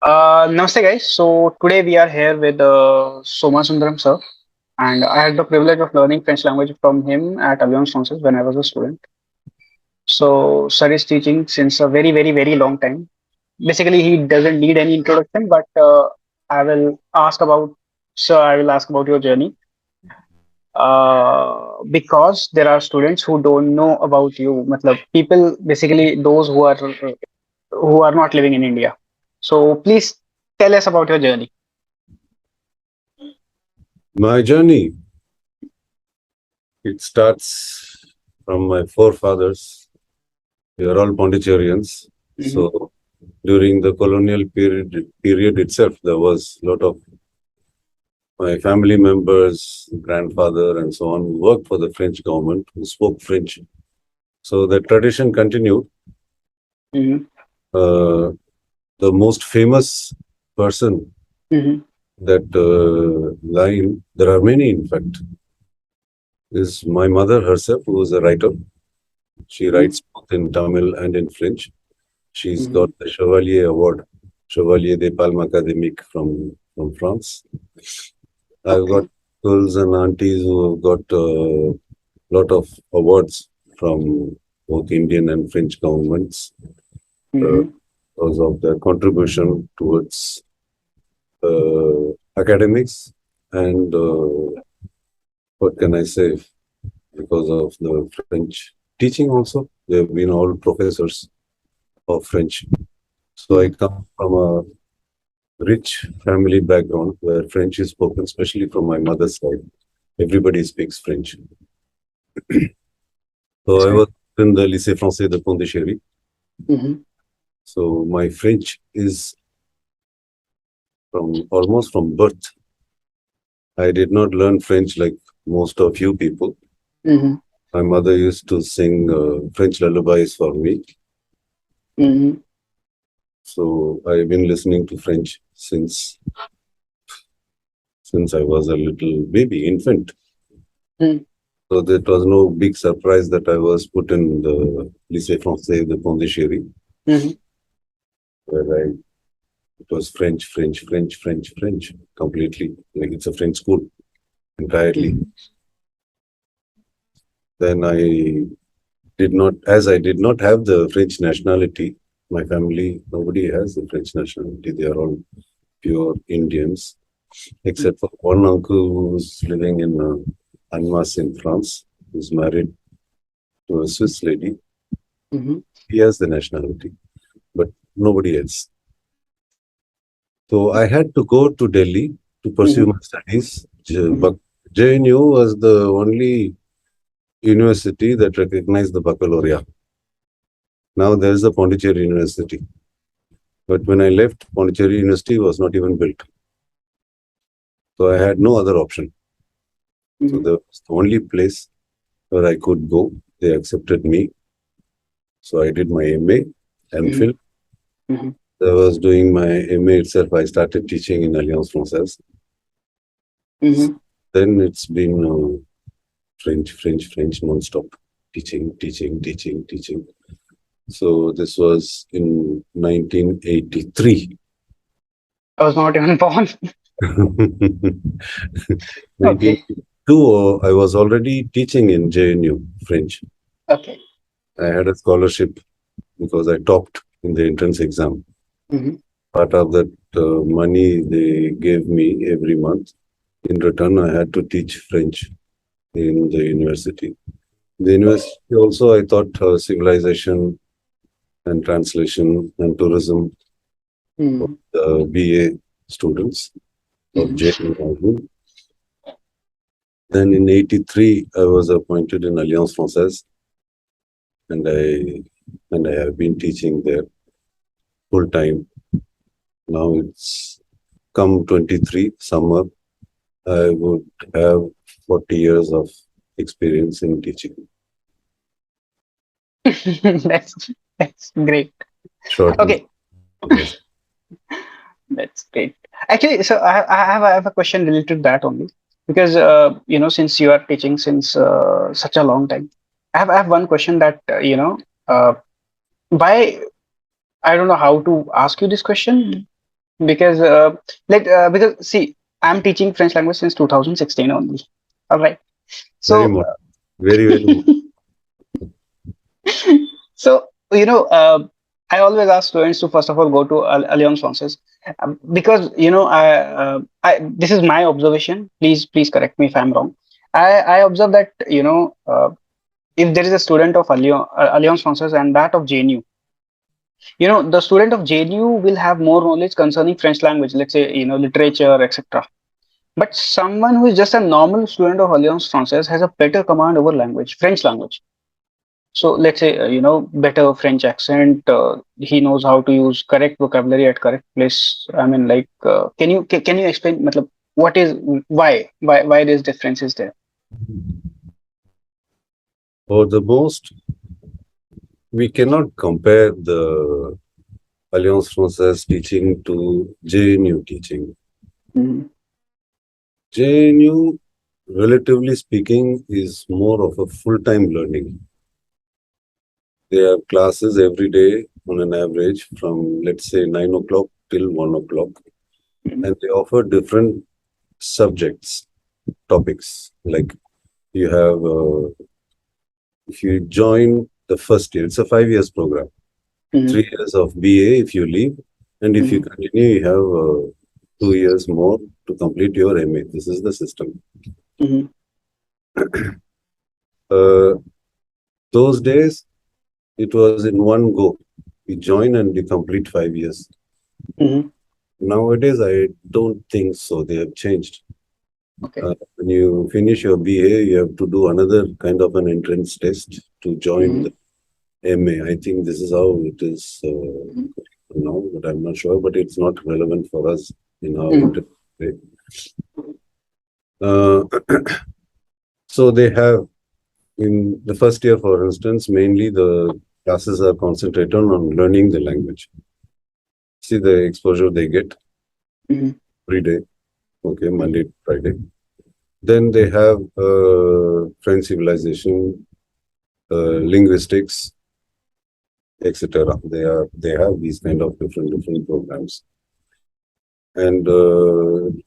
Namaste, guys. So today we are here with Soma Sundaram sir, and I had the privilege of learning French language from him at Alliance Francaise when I was a student. So sir is teaching since a very, very, very long time. Basically, he doesn't need any introduction, but I will ask about sir. I will ask about your journey because there are students who don't know about you. Matlab, people basically those who are not living in India. So please tell us about your journey. My journey, it starts from my forefathers. They are all Pondicherrians. Mhm. So during the colonial period itself, there was a lot of my family members, grandfather, and so on, who worked for the French government, who spoke French. So the tradition continued. Mhm. Uh, the most famous person Mhm. that line, there are many, in fact, is my mother herself, who is a writer. She Mhm. writes both in Tamil and in French. She's got Mhm. the Chevalier Award, Chevalier des Palmes Académiques from France. I've got Okay. uncles and aunties who have got a lot of awards from both Indian and French governments uh, Mhm. because of their contribution towards academics and what can I say, because of the French teaching also. They've been all professors of French. So I Mhm. come from a rich family background where French is spoken, especially from my mother's side. Everybody speaks French. So That's I great. was in the Lycée Français de Pondichéry. Mhm. So my French is from almost from birth. I did not learn French like most of you people. Mhm. My mother used to sing French lullabies for me. Mhm. So I've been listening to French since I was a little baby, infant. Mhm. So that was no big surprise that I was put in the Lycée Français de Pondichéry, Mhm. where it was French, completely. Like it's a French school entirely. Mhm. Then as I did not have the French nationality, my family, nobody has the French nationality. They are all pure Indians, Mhm. except for one uncle who's living in Annemasse in France, who's married to a Swiss lady. Mhm. He has the nationality, but nobody else. So I had to go to Delhi to pursue Mhm. my studies. Mhm. But JNU was the only university that recognized the baccalaureate. Now there is the Pondicherry University. But when I left, Pondicherry University was not even built. So I had no other option. So Mhm. that was the only place where I could go. They accepted me. So I did my MA, Mhm. MPhil. Mhm. I was doing my MA itself. I started teaching in Alliance Francaise. Mhm. Then it's been French non-stop. Teaching. So this was in 1983. I was not even born. Okay. 1982, I was already teaching in JNU French. Okay. I had a scholarship because I topped in the entrance exam. Mhm. Part of that money they gave me every month. In return, I had to teach French in the university. The university also, I taught civilization and translation and tourism for Mhm. the BA students of Mhm. JNU. Then in 83, I was appointed in Alliance Francaise, and I have been teaching there full time. Now it's come 23 summer. I would have 40 years of experience in teaching. That's great. Short and Okay. honest. That's great. Actually, so I have a question related to that only because since you are teaching since such a long time, I have one question that uh, why I don't know how to ask you this question. because because see, I'm teaching French language since 2016 only. All right. Very So much, very, very much. so I always ask students to first of all go to Alliance Francaise, because this is my observation. Please correct me if I'm wrong. I observe that if there is a student of Alliance Francaise and that of JNU, the student of JNU will have more knowledge concerning French language, let's say literature, etc. But someone who is just a normal student of Alliance Francaise has a better command over language, French language. So let's say, better French accent. He knows how to use correct vocabulary at correct place. I mean, like, can you explain, matlab, what is why this difference is there? For the most, we cannot compare the Alliance Francaise teaching to JNU teaching. Mm-hmm. JNU, relatively speaking, is more of a full-time learning. They have classes every day on an average from, let's say, 9 o'clock till 1 o'clock. And they offer different subjects, topics. Like you have, if you join the first year, it's a 5 years program, Mm-hmm. 3 years of BA if you leave. And if you Mm-hmm. continue, you have 2 years more to complete your MA. This is the system. Mm-hmm. Uh, those days, it was in one go. You join and you complete 5 years. Mm-hmm. Nowadays, I don't think so. They have changed. Okay. When you finish your BA, you have to do another kind of an entrance test to join Mm-hmm. the MA. I think this is how it is now, but I'm not sure. But it's not relevant for us in our Mm-hmm. interest. Uh, so they have in the first year, for instance, mainly the classes are concentrated on learning the language. See the exposure they get Mm-hmm. every day. Okay, Monday to Friday. Then they have French civilization, linguistics, etc. They have these kind of different programs. And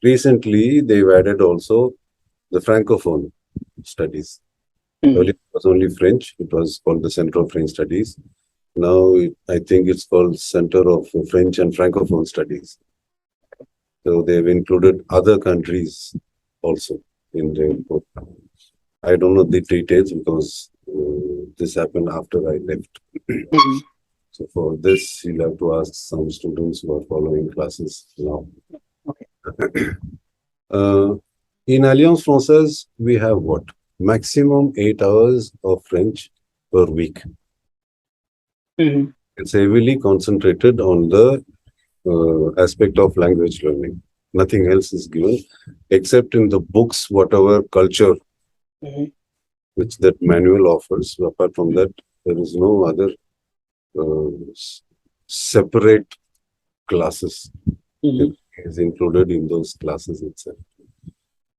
recently they've added also the francophone studies. Mm-hmm. Earlier it was only French. It was called the Center of French Studies. Now I think it's called Center of French and Francophone Studies. So they've included other countries also in their program. I don't know the details because this happened after I left. Mm-hmm. So for this, you'll have to ask some students who are following classes now. Okay. Uh, in Alliance Francaise, we have what? Maximum 8 hours of French per week. Mm-hmm. It's heavily concentrated on the aspect of language learning. Nothing else is given except in the books, whatever culture Mm-hmm. which that manual offers. Apart from that, there is no other separate classes. Mm-hmm. Everything is included in those classes itself.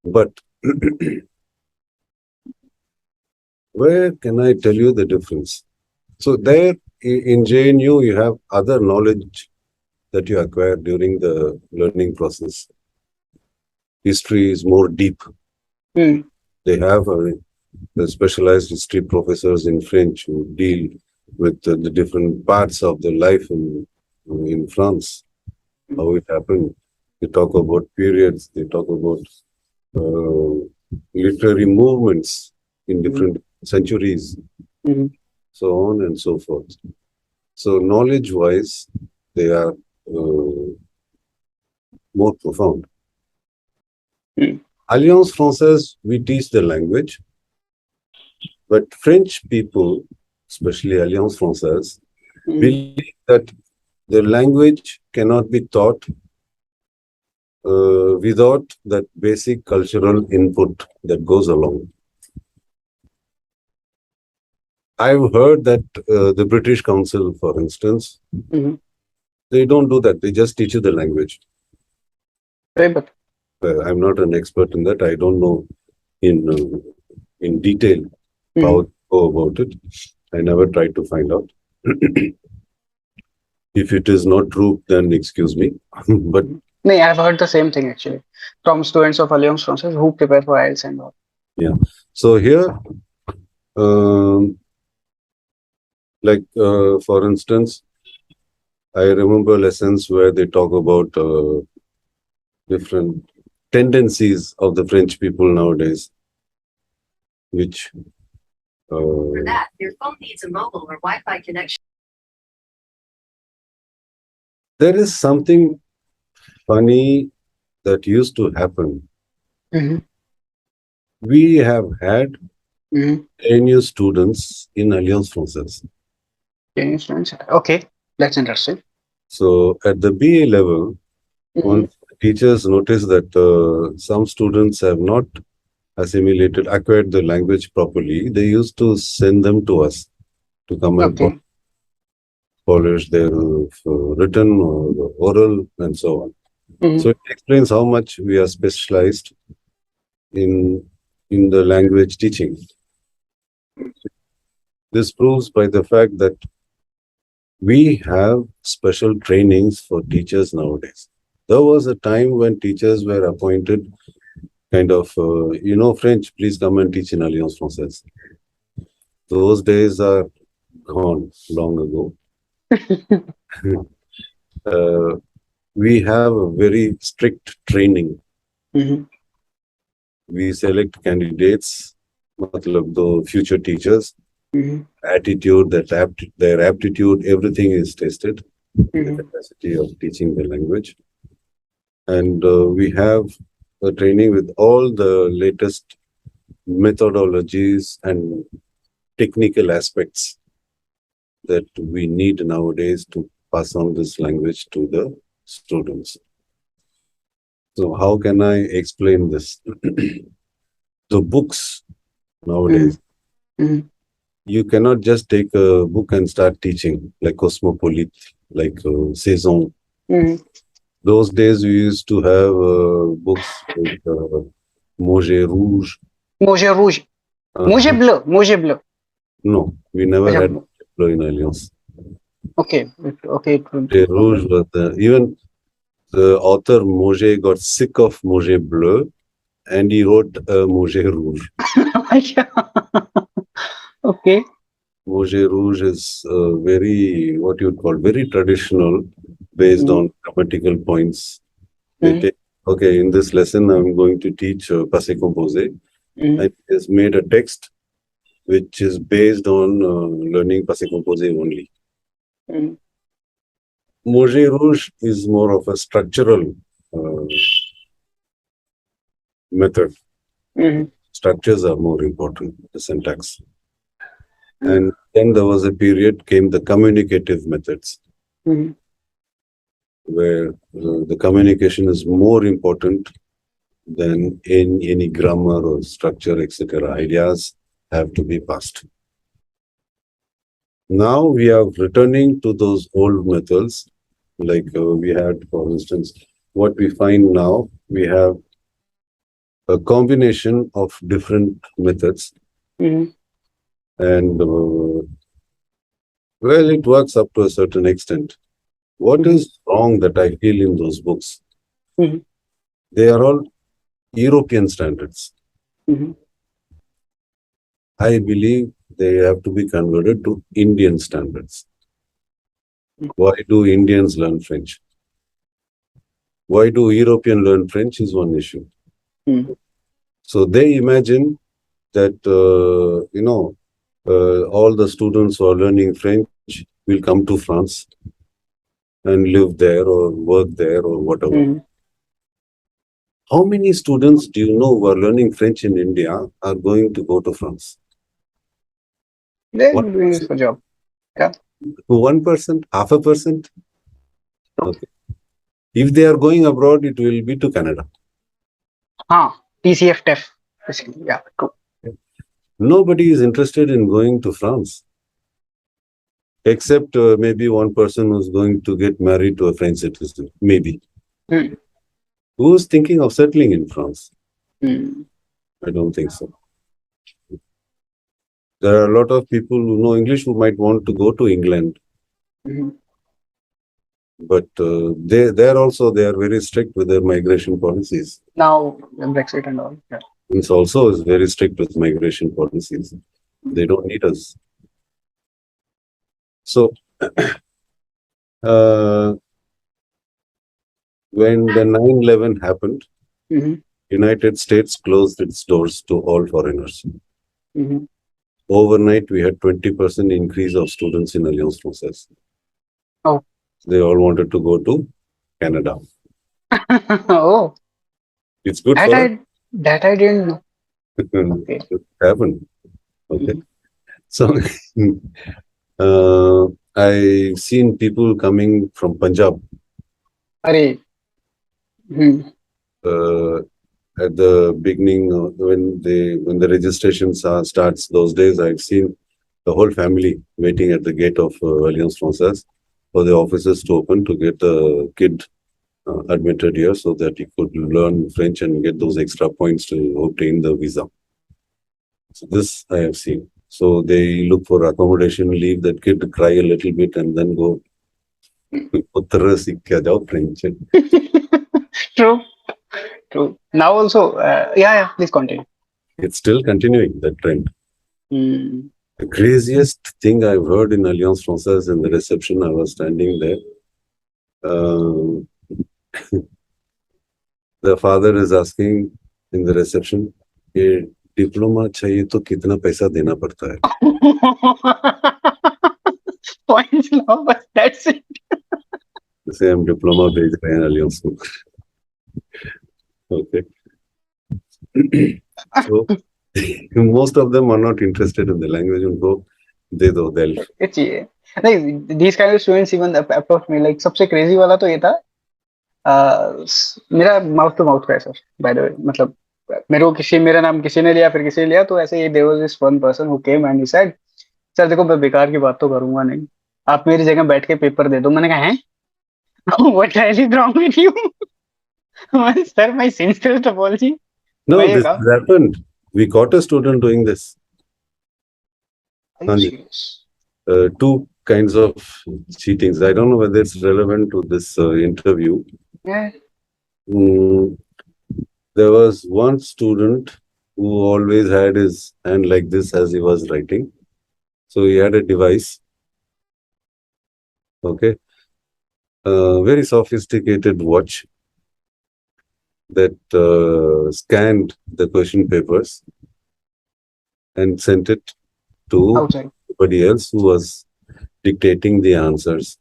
But where can I tell you the difference? So there in JNU, you have other knowledge that you acquire during the learning process. History is more deep. Mm-hmm. They have the specialized history professors in French who deal with the different parts of the life in France, how it happened. They talk about periods. They talk about uh, literary movements in different centuries, Mm-hmm. so on and so forth. So knowledge-wise, they are more profound. Mm-hmm. Alliance Francaise, we teach the language, but French people, especially Alliance Francaise, Mm-hmm. believe that the language cannot be taught without that basic cultural input that goes along. I've heard that the British Council, for instance, Mm-hmm. they don't do that. They just teach you the language. Very good. I'm not an expert in that. I don't know in detail how Mm-hmm. to go about it. I never tried to find out. If it is not true, then excuse me. But No, I've heard the same thing actually from students of Alliance Francaise who prepare for IELTS and all. yeah. So here, um, for instance, I remember lessons where they talk about different tendencies of the French people nowadays, which For uh, that, your phone needs a mobile or Wi-Fi connection. there is something funny that used to happen. Mm-hmm. We have had Mm-hmm. ANU students in Alliance Francaise. Can you explain it? Okay, that's interesting. So at the BA level, Mm-hmm. once teachers notice that some students have not acquired the language properly, they used to send them to us to come and Okay. polish their written or oral and so on. Mm-hmm. So it explains how much we are specialized in in the language teaching. This proves by the fact that we have special trainings for teachers nowadays. There was a time when teachers were appointed kind of, French, please come and teach in Alliance Francaise. Those days are gone long ago. uh, we have a very strict training. Mm-hmm. We select candidates, matlab, the future teachers, Mm-hmm. attitude, their aptitude, everything is tested, the Mm-hmm. capacity of teaching the language. And we have a training with all the latest methodologies and technical aspects that we need nowadays to pass on this language to the students. So how can I explain this? The books nowadays, Mm-hmm. you cannot just take a book and start teaching like Cosmopolite, like Saison. Mm-hmm. Those days we used to have books like Mauger Rouge. Mouche rouge. Mouche Uh, bleu. Mouche bleu. no, we never अच्छा, had in Alliance. okay. Okay. Mauger Okay. Rouge was even the author Mauger got sick of Mauger Bleu and he wrote Mauger Rouge. Okay. Mauger Rouge is very, what you would call, very traditional, based Mm-hmm. on grammatical points. They Mm-hmm. take, okay, in this lesson, I'm going to teach passé composé. Mm-hmm. And it has made a text which is based on learning passé composé only. Mm-hmm. Mauger Rouge is more of a structural method. Mm-hmm. Structures are more important, the syntax. And then there was a period, came the communicative methods, Mm-hmm. where the communication is more important than in any grammar or structure, etc. Ideas have to be passed. Now we are returning to those old methods, like we had, for instance, what we find now, we have a combination of different methods, Mm-hmm. and well, it works up to a certain extent. What Mm-hmm. is wrong that I feel in those books? Mm-hmm. They are all European standards. Mm-hmm. I believe they have to be converted to Indian standards. Why do Indians learn French? Why do Europeans learn French is one issue. Mm-hmm. So they imagine that, all the students who are learning French will come to France and live there or work there or whatever. Mm-hmm. How many students do you know who are learning French in India are going to go to France? They're doing it 1%? for job. Yeah. 1%? Half a percent? Okay. If they are going abroad, it will be to Canada. TCF basically. Yeah. True. Nobody is interested in going to France, except maybe one person who's going to get married to a French citizen. Maybe. Mm-hmm. Who's thinking of settling in France? Mm-hmm. I don't think so. There are a lot of people who know English who might want to go to England. Mm-hmm. But they are very strict with their migration policies. Now Brexit and all. Yeah. It's also is very strict with migration policies. They don't need us. So uh, when the 9/11 happened, Mm-hmm. United States closed its doors to all foreigners. Mm-hmm. Overnight, we had 20% increase of students in Alliance Francaise. Oh. They all wanted to go to Canada. Oh, It's good that for I that I didn't know. Okay. it happened. Okay. Mhm. So I've seen people coming from Punjab Arey. Hmm. uh, at the beginning when the registration starts. Those days, I've seen the whole family waiting at the gate of Alliance Francaise for the offices to open to get the kid admitted here so that he could learn French and get those extra points to obtain the visa. So this I have seen. So they look for accommodation, leave that kid to cry a little bit, and then go. "Uttara सीख के आ जाओ French." True. True. Now also, yeah. Please continue. It's still continuing that trend. Mm. The craziest thing I've heard in Alliance Francaise in the reception, I was standing there. The father is asking in the reception, "ये diploma चाहिए तो कितना पैसा देना पड़ता है?" Points now, but that's it. जैसे हम डिप्लोमा भेज रहे हैं Alliance को. Okay. So most of them are not interested in the language. उनको दे दो they'll. ये चाहिए. नहीं, these kind of students even approach me like सबसे crazy वाला तो ये था. मेरा माउथ टू माउथ का है सर. By the way, मतलब मेरा नाम किसी ने लिया फिर किसी ने लिया तो ऐसे ही there was this one person who came and he said, sir देखो मैं बेकार की बात तो करूंगा नहीं. आप मेरी जगह बैठ के पेपर दे दो. मैंने कहा हैं? What the hell is wrong with you? Sir, my sincerest apology. No, मैं ये this कहा. happened. We caught a student doing this. Are you serious? Two kinds of cheatings. I don't know whether it's relevant to this interview. Yeah. Mm, there was one student who always had his hand like this as he was writing. So he had a device. Okay. Very sophisticated watch that scanned the question papers and sent it to Outside. somebody else who was dictating the answers.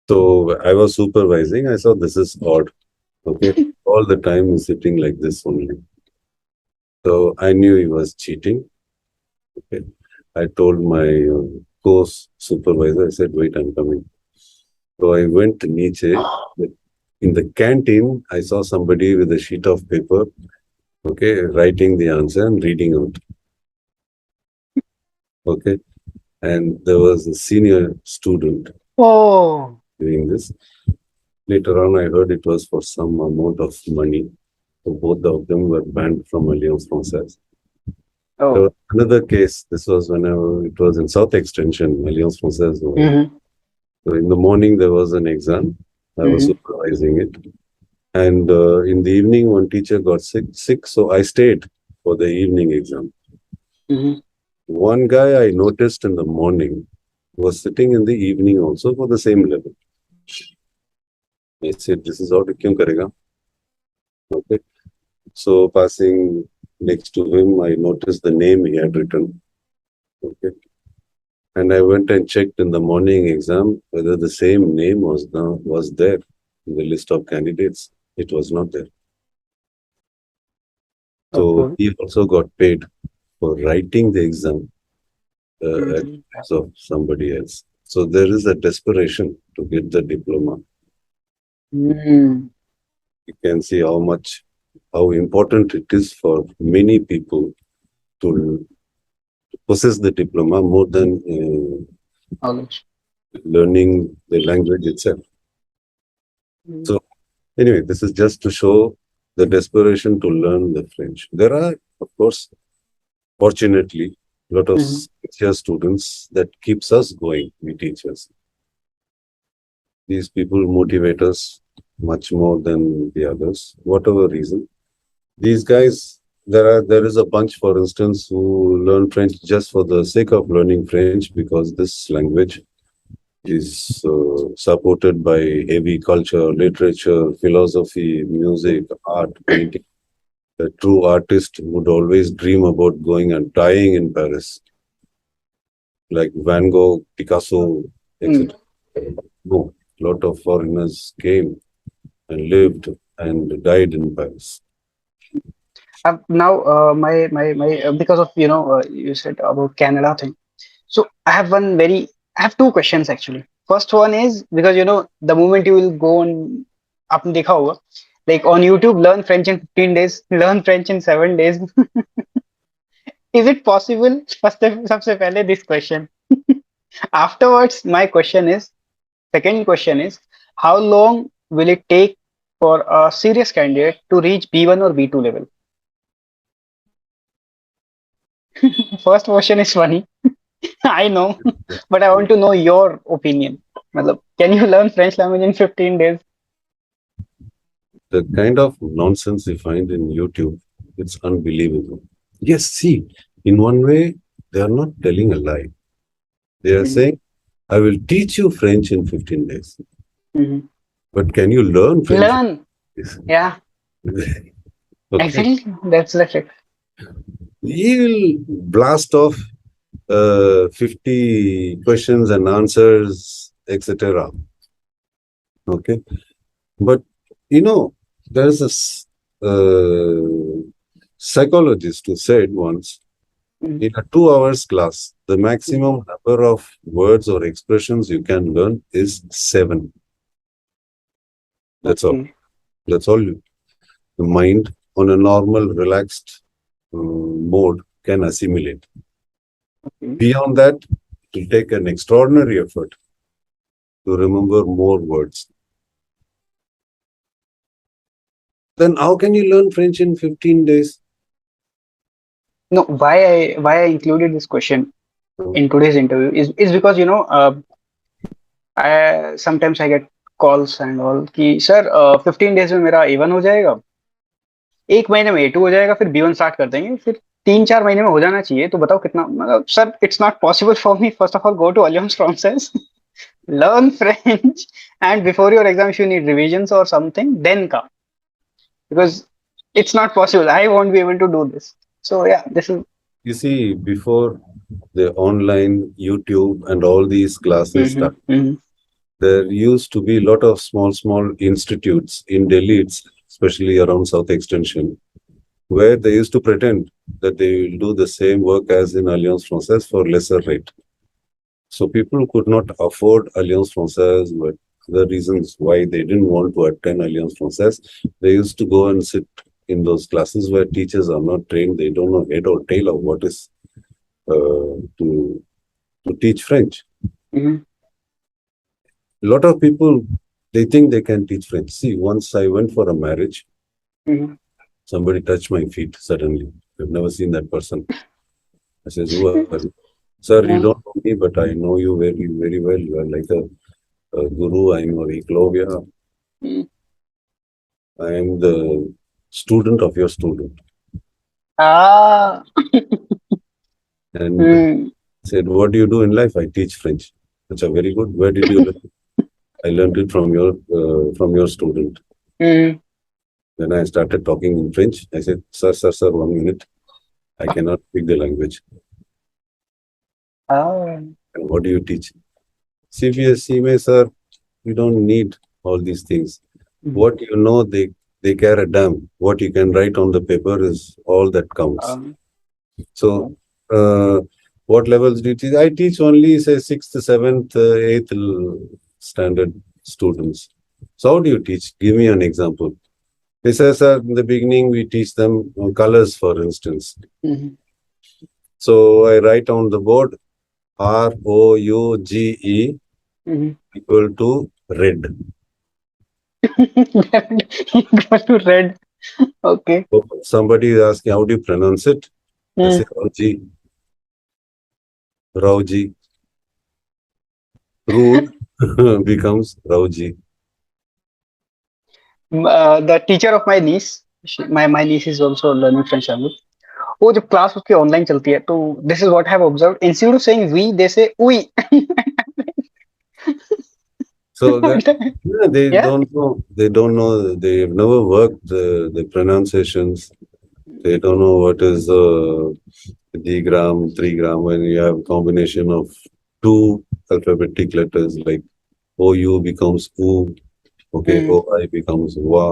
So I was supervising. I saw this is odd. Okay. All the time he's sitting like this only. So I knew he was cheating. Okay. I told my course supervisor, I said, wait, I'm coming. So I went to Nietzsche. In the canteen, I saw somebody with a sheet of paper, okay, writing the answer and reading out. Okay. And there was a senior student Oh. doing this. Later on, I heard it was for some amount of money. So both of them were banned from Alliance Francaise. There Oh. was another case. This was when it was in South Extension, Alliance Francaise. Mm-hmm. So in the morning, there was an exam. I was supervising it. And in the evening, one teacher got sick. So I stayed for the evening exam. Mm-hmm. One guy I noticed in the morning was sitting in the evening also for the same level. I said, this is how to kyun karega? Okay. So passing next to him, I noticed the name he had written. Okay. And I went and checked in the morning exam whether the same name was there in the list of candidates. It was not there. So he also got paid for writing the exam at the place of somebody else. So there is a desperation to get the diploma. Mm. You can see how important it is for many people to possess the diploma more than Knowledge. learning the language itself. So anyway, this is just to show the desperation to learn the French. There are, of course, fortunately, a lot of sincere students that keeps us going, we teachers. These people motivate us much more than the others, whatever reason. These guys, there is a bunch, for instance, who learn French just for the sake of learning French because this language is supported by heavy culture, literature, philosophy, music, art, painting. A true artist would always dream about going and dying in Paris, like Van Gogh, Picasso, Mm. etc. No, a lot of foreigners came and lived and died in Paris. Now, because of you said about Canada thing. So I have I have two questions actually. First one is because the moment you will go on, आपने देखा होगा, like on YouTube, learn French in 15 days, learn French in 7 days. Is it possible? First, सबसे पहले this question. Afterwards, my question is, second question is, how long will it take for a serious candidate to reach B1 or B2 level? First question is funny. I know, but I want to know your opinion. मतलब, can you learn French language in 15 days? The kind of nonsense you find in YouTube, it's unbelievable. Yes, see, in one way, they are not telling a lie. They are Mhm. saying, I will teach you French in 15 days. Mhm. But can you learn French? Learn. Yeah, Okay. exactly. That's it. He will blast off 50 questions and answers, etc. Okay. But, there's psychologist who said once, Mhm. in a 2 hours class, the maximum number of words or expressions you can learn is 7. That's all. Okay. That's all. The mind, on a normal, relaxed mode, can assimilate. Okay. Beyond that, it will take an extraordinary effort to remember more words. Then how can you learn French in 15 days? No, why I included this question Hmm. in today's interview is because I sometimes I get calls and all कि sir 15 days में मेरा A1 हो जाएगा, एक महीने में A2 हो जाएगा, फिर B1 स्टार्ट कर देंगे, फिर 3-4 महीने में हो जाना चाहिए, तो बताओ कितना, मतलब sir it's not possible for me. First of all go to Alliance Française, learn French, and before your exam, if you need revisions or something, then come, because it's not possible. I won't be able to do this. So yeah, this is. You see, before the online, YouTube, and all these classes Mhm, start, mhm, there used to be a lot of small, small institutes in Delhi, especially around South Extension, where they used to pretend that they will do the same work as in Alliance Francaise for lesser rate. So people could not afford Alliance Francaise, but the reasons why they didn't want to attend Alliance Francaise, they used to go and sit in those classes where teachers are not trained. They don't know head or tail of what is to teach French. mhm, A lot of people, they think they can teach French. See, once I went for a marriage, mhm. somebody touched my feet suddenly. I've never seen that person. I says, who are you? Sir, you Yeah. don't know me, but I know you very, very well. You are like a guru. I'm your Eklavya. Mm. I am the student of your student. Ah. And Mm, said, what do you do in life? I teach French. That's a very good. Where did you learn? I learned it from your student. mm. Then I started talking in French. I said, sir, 1 minute. I cannot speak the language. Ah. And what do you teach? CBSE, mein, sir, you don't need all these things. Mhm. What you know, they care a damn. What you can write on the paper is all that counts. Um, So, uh, what levels do you teach? I teach only, say, sixth, seventh, eighth standard students. So, how do you teach? Give me an example. They say, sir, in the beginning, we teach them colors, for instance. mhm. So, I write on the board ROUGE Mhm. equal to red. Equal to red. Okay. So somebody is asking, how do you pronounce it? I say, Mm. Rauji, Rauji. Rude. becomes Rauji. The teacher of my niece, my niece is also learning French language. वो जब class उसकी online चलती है तो this is what I have observed, instead of saying we they say oui. So that yeah, they Yeah. don't know. They don't know. They've never worked the pronunciations. They don't know what is digram, trigram. When you have combination of two alphabetic letters like OU becomes U, okay, Mm, OI becomes WA.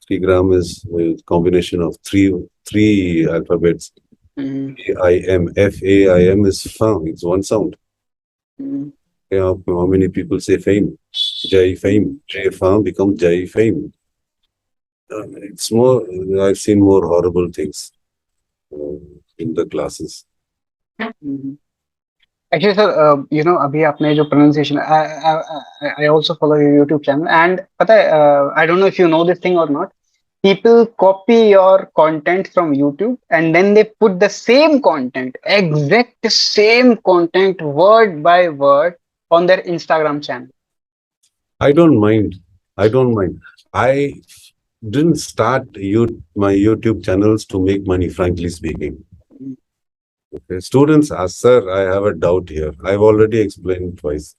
Trigram is a combination of three alphabets. mm, AIM, FAIM is FAM. It's one sound. mm, Yeah, how many people say fame? Jai fame. Jai fame becomes Jai fame. It's more, I've seen more horrible things uh, in the classes. mm. Actually, sir, अभी आपने जो pronunciation, I also follow your YouTube channel, and पता है, I don't know if you know this thing or not. People copy your content from YouTube and then they put the same content, exact same content, word by word, on their Instagram channel. I don't mind. I don't mind. I didn't start my YouTube channels to make money, frankly speaking. Okay. Students ask, sir, I have a doubt here. I've already explained twice.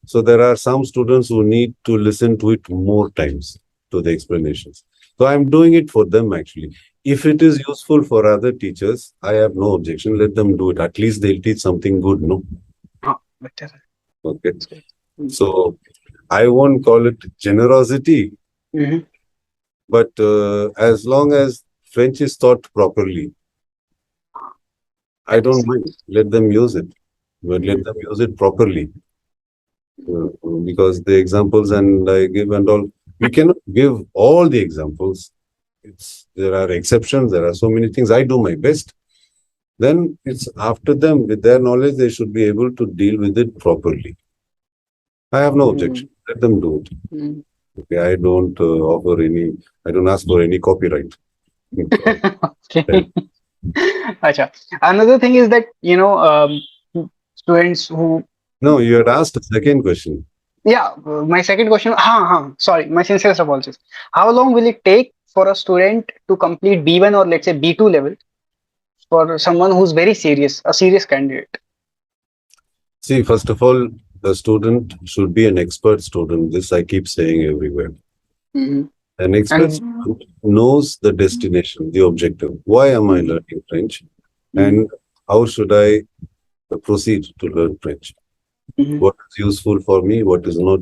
So there are some students who need to listen to it more times to the explanations. So I'm doing it for them actually. If it is useful for other teachers, I have no objection. Let them do it. At least they'll teach something good, no? हाँ, better. Okay. That's great. Mm. So I won't call it generosity, Mhm. but as long as French is taught properly, I don't That's mind. Let them use it, but let them use it properly. uh, because the examples and I give and all, we cannot give all the examples. There are exceptions. There are so many things. I do my best. Then it's after them with their knowledge, they should be able to deal with it properly. I have no mm, objection. Let them do it. mm. Okay, I don't offer any. I don't ask for any copyright. Okay. Acha. Another thing is that students who, No, you had asked a second question. yeah, my second question, sorry, my sincere apologies. How long will it take for a student to complete B1 or let's say B2 level for someone who's very serious, a serious candidate? See, first of all, the student should be an expert student. This I keep saying everywhere. Mhm. An expert And student knows the destination, the objective. Why am I mm, learning French? mm, And how should I proceed to learn French? mhm. What is useful for me? What is not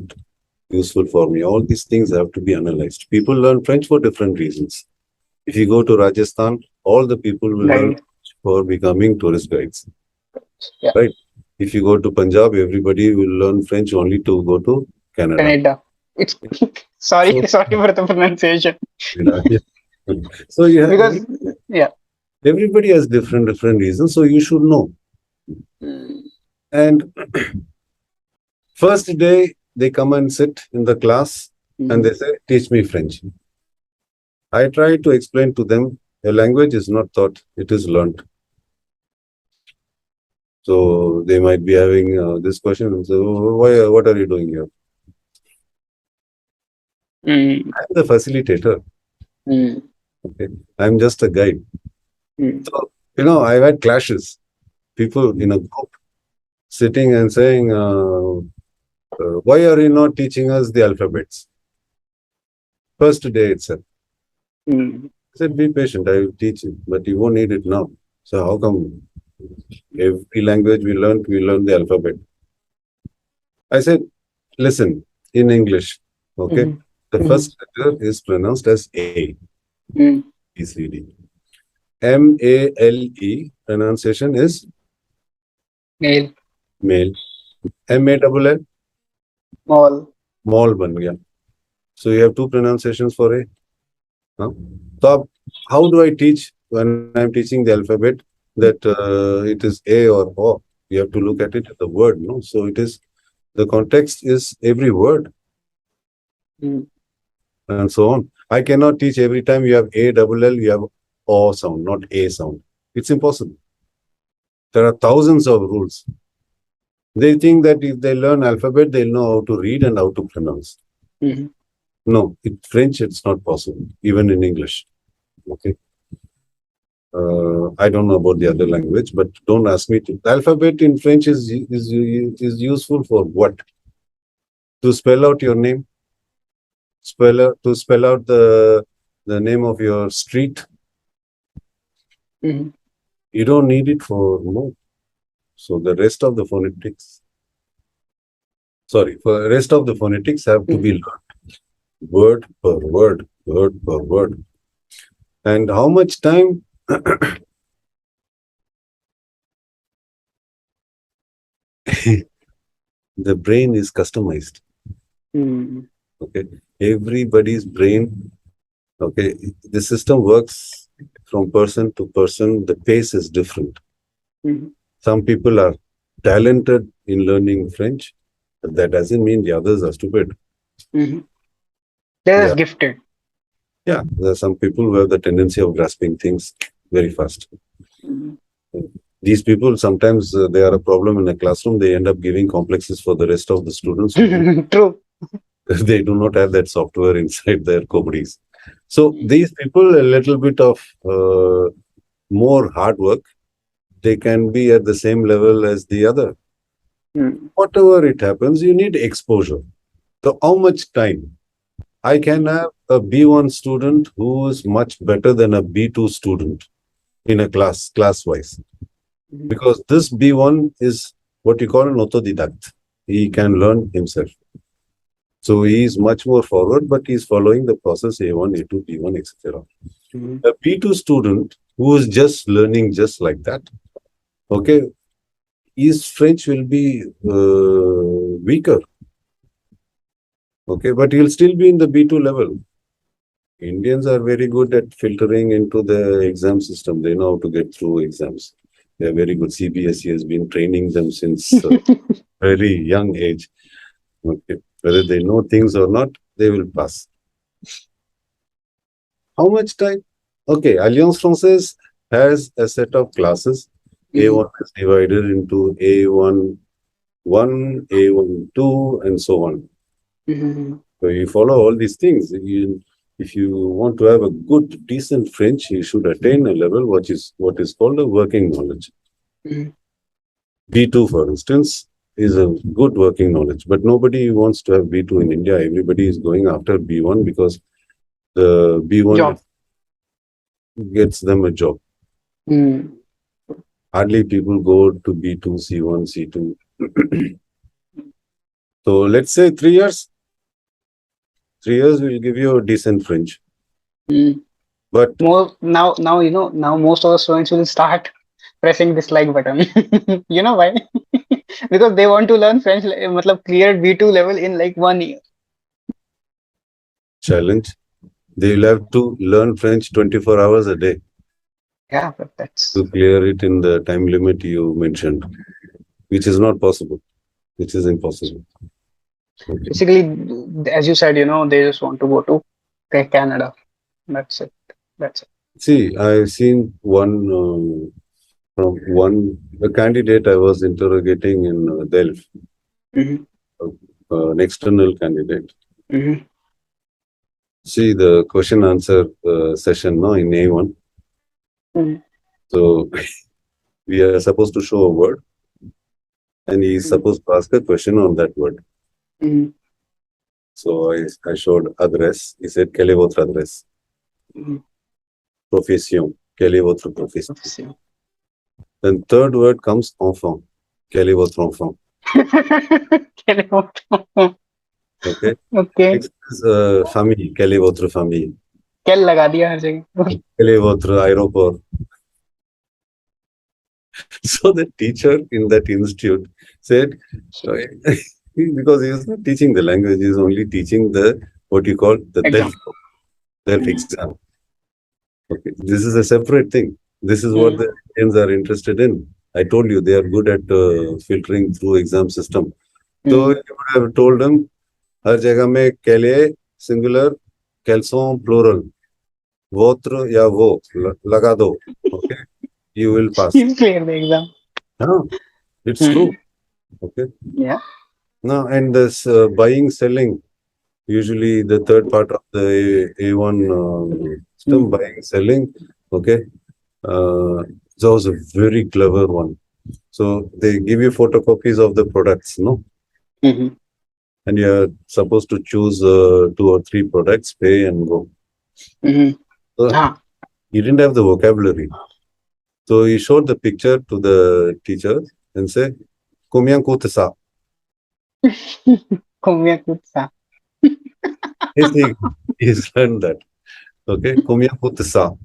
useful for me? All these things have to be analyzed. People learn French for different reasons. If you go to Rajasthan, all the people will learn Right. French for becoming tourist guides, Yeah. right? If you go to Punjab, everybody will learn French only to go to Canada. Canada. It's sorry, So, sorry for the pronunciation. yeah. So yeah, Because yeah. everybody has different reasons. So you should know. Mm, And first day they come and sit in the class and mhm, they say, "Teach me French." I try to explain to them a language is not taught; it is learnt. So they might be having this question. So why? What are you doing here? mm, I'm the facilitator. mm, Okay, I'm just a guide. mm, So I've had clashes. People in a group sitting and saying, "Why are you not teaching us the alphabets?" First day itself. mm, I said, "Be patient. I will teach you, but you won't need it now." So how come every language we learn the alphabet? I said, "Listen, in English, okay, mhm, the mhm, first letter is pronounced as A, mm. B, C, D. MALE pronunciation is Male, male. MALL mall. mall ban gaya. So you have two pronunciations for A. Huh? So how do I teach when I'm teaching the alphabet that it is A or O? You have to look at it as a word, no? So it is the context is every word Mm, and so on. I cannot teach every time you have A double L, you have O sound, not A sound. It's impossible. There are thousands of rules. They think that if they learn alphabet, they'll know how to read and how to pronounce. Mm-hmm. No, in French, it's not possible, even in English. Okay. I don't know about the other language, but don't ask me to. The alphabet in French is useful for what? To spell out your name, to spell out the name of your street. Mm-hmm. You don't need it for more. So the rest of the phonetics, for the rest of the phonetics have to be learned word per word, word per word. And how much time? The brain is customized. Mm-hmm. Okay, everybody's brain. Okay, the system works from person to person. The pace is different. Mm-hmm. Some people are talented in learning French, but that doesn't mean the others are stupid. Mm-hmm. They're Yeah, just gifted. yeah. There are some people who have the tendency of grasping things very fast. Mm-hmm. These people sometimes they are a problem in a classroom. They end up giving complexes for the rest of the students who do True. they do not have that software inside their bodies. So these people, a little bit of more hard work, they can be at the same level as the other. Mm-hmm. Whatever it happens, you need exposure. So how much time? I can have a B1 student who is much better than a B2 student in a class wise. Because this B1 is what you call an autodidact. He can learn himself. So he is much more forward, but he is following the process A1, A2, B1, etc. Mm-hmm. A B2 student who is just learning just like that, okay, his French will be weaker, okay, but he'll still be in the B2 level. Indians are very good at filtering into the exam system. They know how to get through exams. They're very good. CBSE has been training them since very young age. Okay. Whether they know things or not, they will pass. How much time? Okay, Alliance Francaise has a set of classes. Mm-hmm. A1 is divided into A1, 1, A1, 2, and so on. Mm-hmm. So you follow all these things. If you want to have a good, decent French, you should attain a level what is called a working knowledge. Mm-hmm. B2, for instance, is a good working knowledge, but nobody wants to have B2 in India. Everybody is going after B1 because the B1 Job. gets them a job. Mm-hmm. Hardly people go to B2, C1, C2. So let's say 3 years. 3 years will give you a decent French. But More now now most of the students will start pressing this like button. You know why? Because they want to learn French, matlab clear B2 level in like 1 year. challenge, they will have to learn French 24 hours a day Yeah, but that's to clear it in the time limit you mentioned, which is not possible, which is impossible. Okay. basically, as you said, they just want to go to Canada. That's it. That's it. See, I've seen a candidate I was interrogating in Delft, Mm-hmm. an external candidate. Mm-hmm. See the question answer session no, in A1. Mm-hmm. So we are supposed to show a word and he is supposed to ask a question on that word. Mm-hmm. So I showed address. He said, quelle est votre adresse? Mm-hmm. Profession. Quelle est votre profession? Profession. Then third word comes enfant. Quel est votre enfant? Okay. Okay. Next is famille. Quelle est votre famille? Kel लगा दिया हर जगह. Quel est votre aéroport? So the teacher in that institute said, because he is not teaching the language, he is only teaching the what you call the Exam. Delft exam. Okay, this is a separate thing. This is what Mm. the Indians are interested in. I told you they are good at filtering through exam system. So Mm. you would have told them, हर जगह में quelle singular, quels sont plural, votre या वो लगा दो. Okay, you will pass. He'll clear the exam. हाँ, it's Mm. true. Okay. Yeah. Now, and this buying, selling, usually the third part of the A1 system, buying, selling. Okay. That was a very clever one. So they give you photocopies of the products, no? Mm-hmm. And you're supposed to choose 2 or 3 products, pay and go. Mm-hmm. So Ah. he didn't have the vocabulary. So he showed the picture to the teacher and said, Combien coûte ça? Combien coûte ça? He's learned that. Okay, combien coûte ça?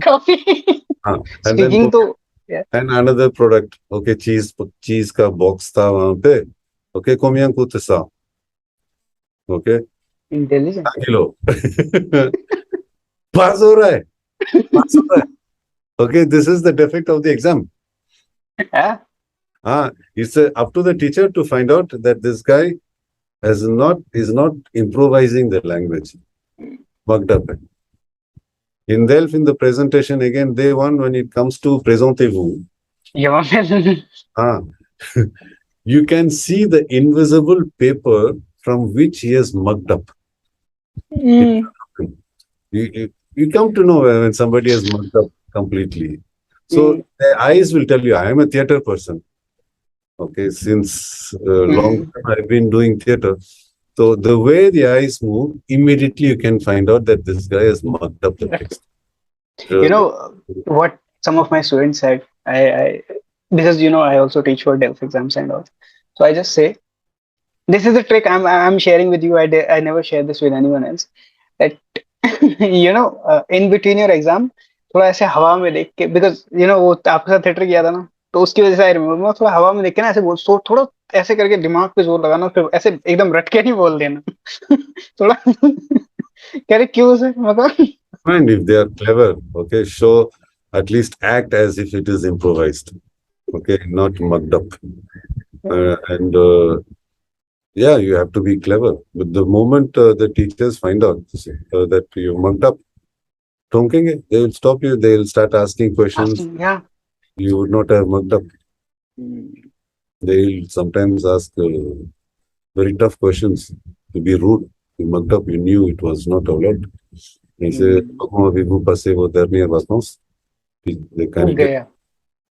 Coffee. And then Speaking to, yeah, and another product. Okay, cheese का box था वहाँ पे. Okay, combien coûte ça? Okay, intelligent. 1 kilo. पास हो रहा है. पास हो रहा है. Okay, this is the defect of the exam. Yeah. It's up to the teacher to find out that this guy is not improvising the language. Mugged up. In Delft, in the presentation, again, they won when it comes to présentez-vous. Yeah. You can see the invisible paper from which he has mugged up. Mm. You come to know when somebody has mugged up completely. So the eyes will tell you, I am a theater person. Okay, since long time I've been doing theater. So the way the eyes move, immediately you can find out that this guy has mugged up the text. You know what some of my students said. I because I also teach for DELF exams and all. So I just say, this is a trick I'm sharing with you. I never share this with anyone else. That in between your exam, थोड़ा ऐसे हवा में देख के, because वो आपके साथ theatre किया था ना, तो उसकी वजह से आई रिमेम्बर, थोड़ा हवा में देख के ना ऐसे बोल, सो थोड़ा ऐसे करके दिमाग पे जोर लगाना, फिर ऐसे एकदम रट के नहीं बोल देना. थोड़ा कह रहे क्यों से मतलब. And if they are clever, okay, show, at least act as if it is improvised, okay, not mugged up. Yeah, you have to be clever. But the moment the teachers find out that you mugged up, they will stop you. They will start asking questions. Yeah. You would not have mugged up. They will sometimes ask very tough questions to be rude. You mugged up, you knew it was not allowed. He said, vous passez vos dernières vacances. They kind of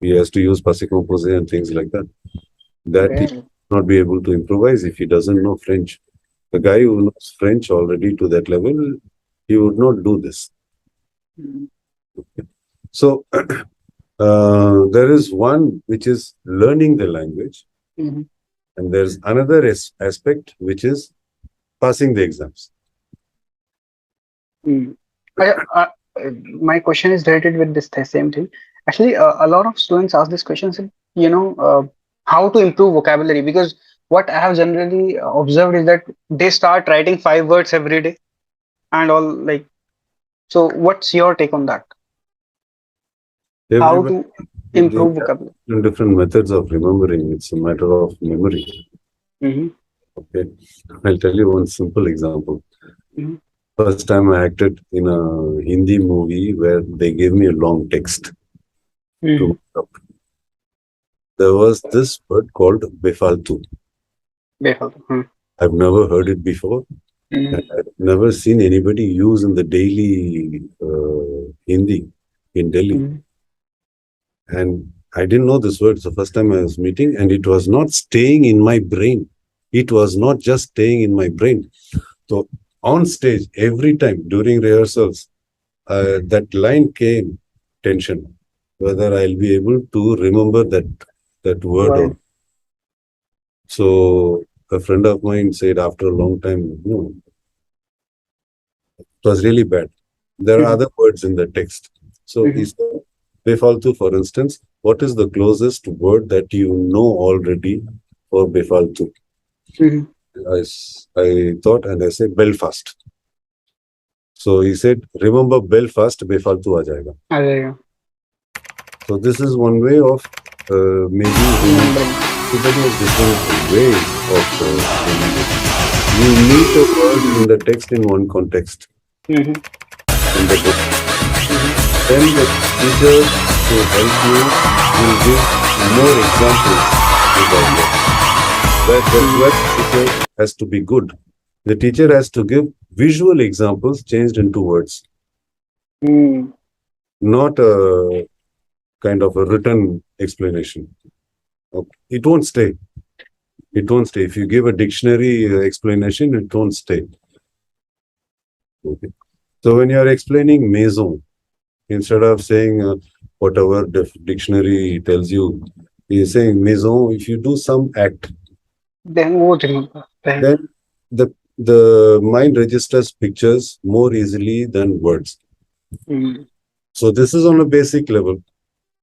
he has to use passé composé and things like that. That he will not be able to improvise if he doesn't know French. The guy who knows French already to that level, he would not do this. Okay. So there is one which is learning the language, and there's another aspect which is passing the exams. My question is related with this same thing. Actually, a lot of students ask this question, how to improve vocabulary, because what I have generally observed is that they start writing 5 words every day and all, like, so what's your take on that? How to improve vocabulary? Different methods of remembering. It's a matter of memory. Okay, I'll tell you one simple example. First time I acted in a Hindi movie where they gave me a long text to look up. There was this word called befaltu. I've never heard it before. I've never seen anybody use in the daily Hindi in Delhi. And I didn't know this word. It's the first time I was meeting, and it was not staying in my brain. It was not just staying in my brain. So on stage, every time during rehearsals, that line came, tension, whether I'll be able to remember that word. Right. Or so a friend of mine said after a long time, it was really bad. There are other words in the text. So he said, befaltu, for instance, what is the closest word that you know already for befaltu? I thought, and I said Belfast. So he said, remember Belfast, befaltu aa jayega. So this is one way of maybe everybody has different ways of you meet a word in the text in one context. In the book. Then the teacher to help you will give more examples with that word. That's where the teacher has to be good. The teacher has to give visual examples changed into words, Mm. not a kind of a written explanation. Okay. It won't stay. It won't stay. If you give a dictionary explanation, it won't stay. Okay. So when you are explaining maison, instead of saying whatever dictionary tells you, you're saying maison. If you do some act, Then what remember? Then. then the mind registers pictures more easily than words. Mm. So this is on a basic level,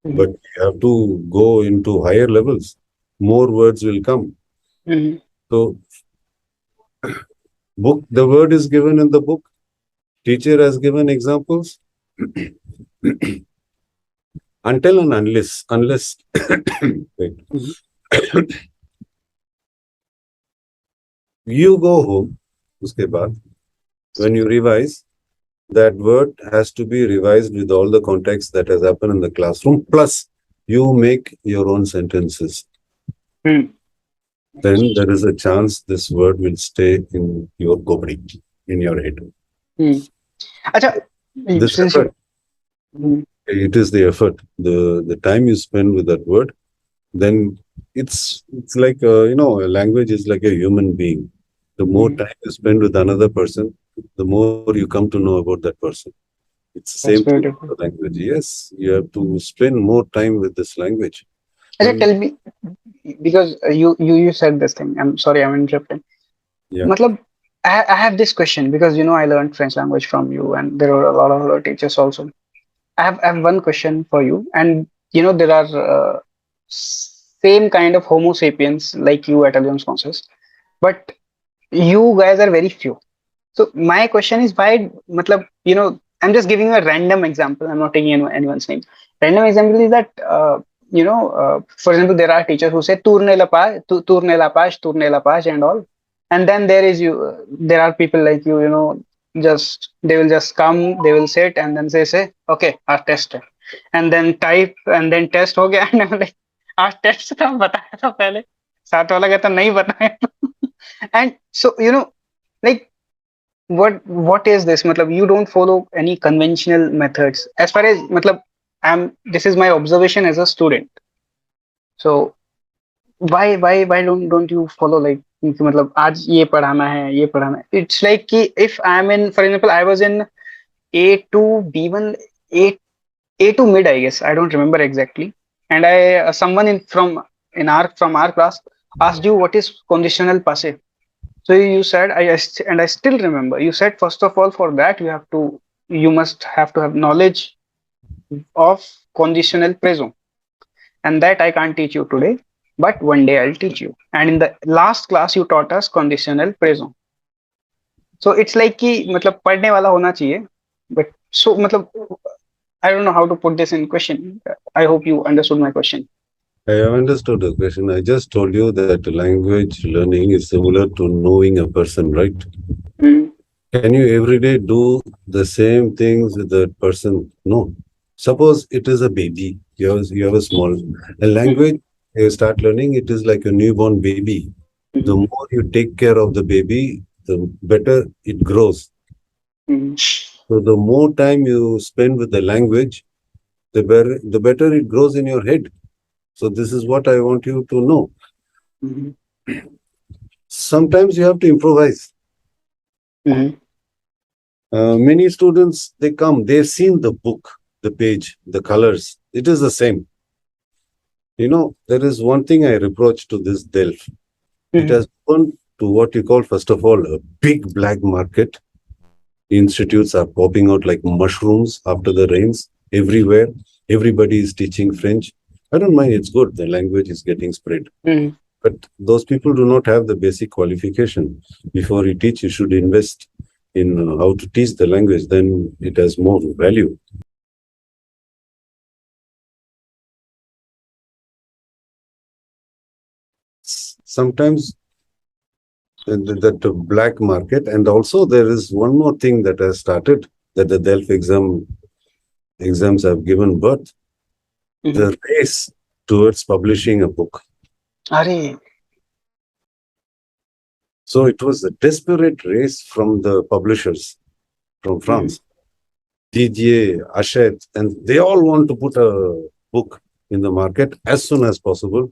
but Mm. you have to go into higher levels. More words will come. Mm. So book, the word is given in the book. Teacher has given examples. Until and unless wait, Mm. you go home, uske baad, when you revise, that word has to be revised with all the context that has happened in the classroom. Plus, you make your own sentences. Mm. Then there is a chance this word will stay in your body, in your head. Mm. Acha, This since you. effort, Mm. it is the effort, the time you spend with that word. Then it's like a language is like a human being. The more Mm. time you spend with another person, the more you come to know about that person. It's the same That's thing with beautiful. the language. Yes, you have to spend more time with this language. Acha, And tell me, because you said this thing. I'm sorry, I'm interrupting. yeah, Matlab, I have this question because I learned French language from you, and there are a lot of other teachers also. I have one question for you, and there are same kind of Homo sapiens like you at Alliance Francaise, but you guys are very few. So my question is why, matlab, I'm just giving you a random example. I'm not taking anyone's name. Random example is that, for example, there are teachers who say tourne la page, tourne la page and all. And then there are people like they will just come, they will sit and then say, okay, our test hai." And then type and then test हो गया and I'm like, our test था बताया था पहले साथ वाला कहता नहीं बताया and so like what is this matlab you don't follow any conventional methods as far as matlab I'm this is my observation as a student so why don't you follow like कि मतलब आज ये पढ़ाना है ये पढ़ाना है it's like कि if I'm in for example I was in A2 B1 A2 mid I guess I don't remember exactly and I someone from our class asked you what is conditional passive. So you said, and I still remember. You said first of all, for that you must have to have knowledge of conditional present, and that I can't teach you today, but one day I'll teach you. And in the last class, you taught us conditional present. So it's like कि मतलब पढ़ने वाला होना चाहिए, but so मतलब I don't know how to put this in question. I hope you understood my question. I have understood the question. I just told you that language learning is similar to knowing a person, right? Mm. Can you every day do the same things with that person? No. Suppose it is a baby. You have a small a Mm. language. You start learning. It is like a newborn baby. The Mm. more you take care of the baby, the better it grows. Mm. So the more time you spend with the language, the better it grows in your head. So this is what I want you to know. Mm. Sometimes you have to improvise. Mm. Many students, they come, they've seen the book, the page, the colors. It is the same. There is one thing I reproach to this Delft. It Mm. has gone to what you call, first of all, a big black market. Institutes are popping out like mushrooms after the rains everywhere. Everybody is teaching French. I don't mind, it's good. The language is getting spread. Mm. But those people do not have the basic qualification. Before you teach, you should invest in how to teach the language. Then it has more value. Sometimes that black market, and also there is one more thing that has started that the Delft exams have given birth. Mm. The race towards publishing a book. Are. So it was a desperate race from the publishers from France. Didier, Hachette, and they all want to put a book in the market as soon as possible,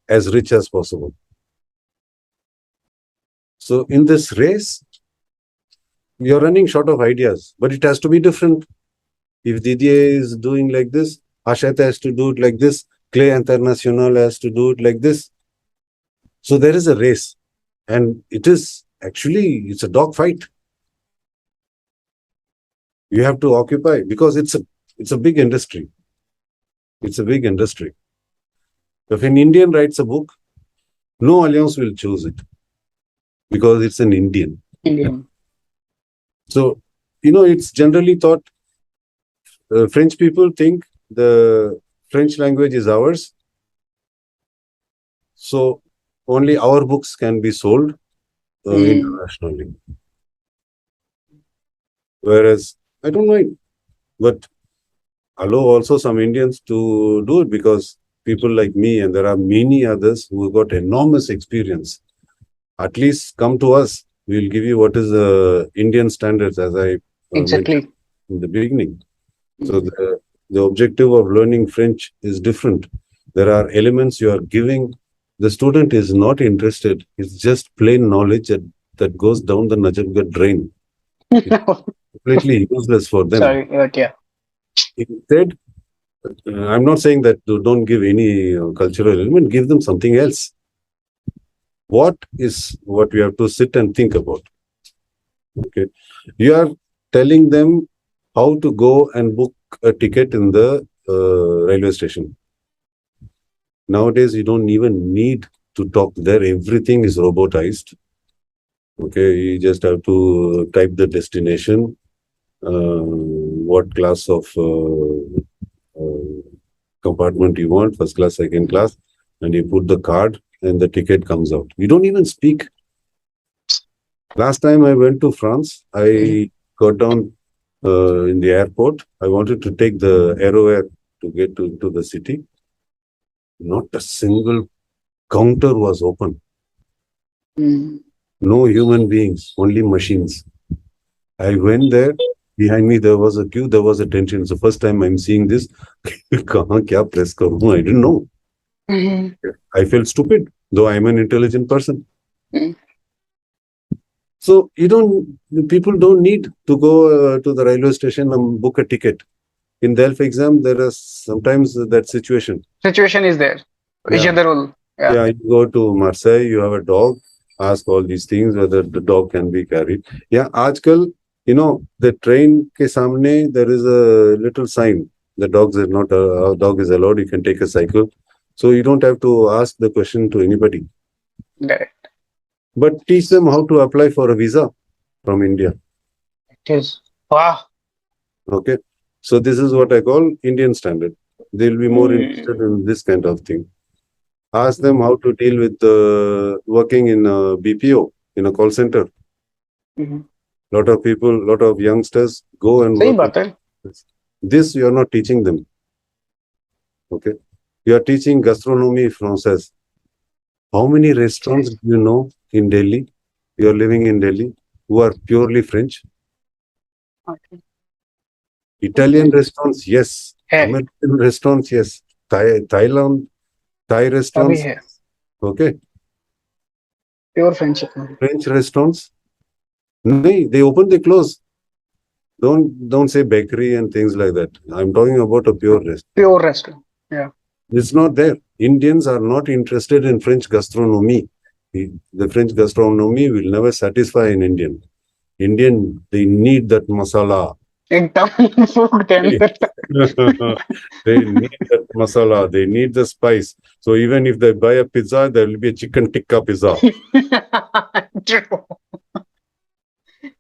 as rich as possible. So in this race, you're running short of ideas, but it has to be different. If Didier is doing like this, Hachette has to do it like this, Clé International has to do it like this. So there is a race, and it is actually, it's a dog fight. You have to occupy because it's a big industry. It's a big industry. If an Indian writes a book, no Alliance will choose it because it's an Indian. Indian. So, it's generally thought French people think the French language is ours. So, only our books can be sold internationally. Whereas, I don't mind. But allow also some Indians to do it because people like me and there are many others who have got enormous experience. At least come to us. We'll give you what is the Indian standards, as I mentioned Exactly. in the beginning. So the objective of learning French is different. There are elements you are giving. The student is not interested. It's just plain knowledge that goes down the Najamgarh drain. It's completely useless for them. Sorry, but yeah. Instead, I'm not saying that don't give any cultural element, give them something else. What we have to sit and think about? Okay. You are telling them how to go and book a ticket in the railway station. Nowadays, you don't even need to talk there. Everything is robotized. Okay. You just have to type the destination, what class of compartment you want, first class, second class, and you put the card and the ticket comes out. You don't even speak. Last time I went to France, I got down in the airport. I wanted to take the Air to get to the city. Not a single counter was open. No human beings, only machines. I went there. Behind me, there was a queue. There was a tension. It's the first time I'm seeing this. Kahan kya press karu? I didn't know. I felt stupid, though I'm an intelligent person. So people don't need to go to the railway station and book a ticket. In DELF exam, there is sometimes that situation. Situation is there. Yeah. Yeah. You go to Marseille, you have a dog, ask all these things, whether the dog can be carried. Yeah, aajkal, the train ke samne, there is a little sign. The dog is allowed, you can take a cycle. So you don't have to ask the question to anybody. Correct. But teach them how to apply for a visa from India. It is. Wow. Okay. So this is what I call Indian standard. They'll be more interested in this kind of thing. Ask them how to deal with working in a BPO, in a call center. Lot of youngsters go and work. This you are not teaching them. Okay. You are teaching gastronomie française. How many restaurants do you know in Delhi? You are living in Delhi, who are purely French. Okay. Italian restaurants, yes. American restaurants, yes. Thai restaurants, okay. Pure friendship. French restaurants, no, they open, they close. Don't say bakery and things like that. I'm talking about a pure restaurant. Pure restaurant, yeah. It's not there. Indians are not interested in French gastronomy. The French gastronomy will never satisfy an Indian. They need that masala. Food They need that masala. They need the spice. So even if they buy a pizza, there will be a chicken tikka pizza. True.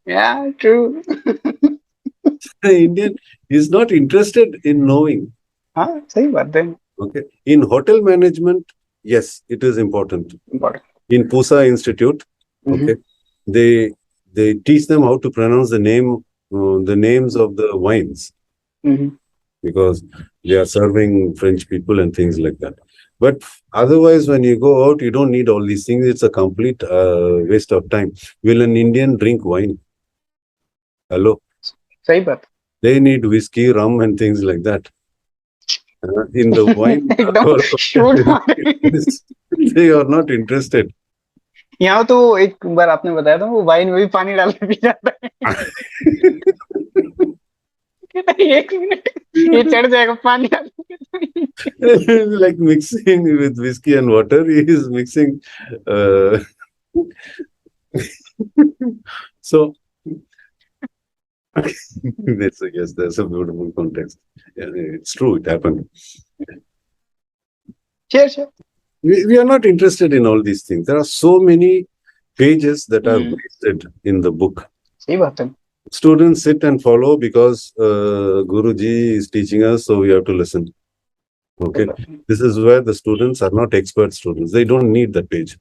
Yeah, true. The Indian is not interested in knowing. Same, but then. Okay. In hotel management, yes, it is important. In Pusa Institute, okay, they teach them how to pronounce the names of the wines. because they are serving French people and things like that. But otherwise, when you go out, you don't need all these things. It's a complete waste of time. Will an Indian drink wine? Hello? सही बात They need whiskey, rum, and things like that. In the wine, एकदम shoot मारे they are not interested. यहाँ तो एक बार आपने बताया था वो वाइन में भी पानी डाल के पी जाता है कहता है, एक मिनट ये चढ़ जाएगा पानी डाल के Like mixing with whiskey and water, he is mixing. So, that's a beautiful context. Yeah, it's true, it happened. Share We are not interested in all these things. There are so many pages that are wasted in the book. सही बात है Students sit and follow because Guruji is teaching us, so we have to listen. Okay, this is where the students are not expert students. They don't need that page.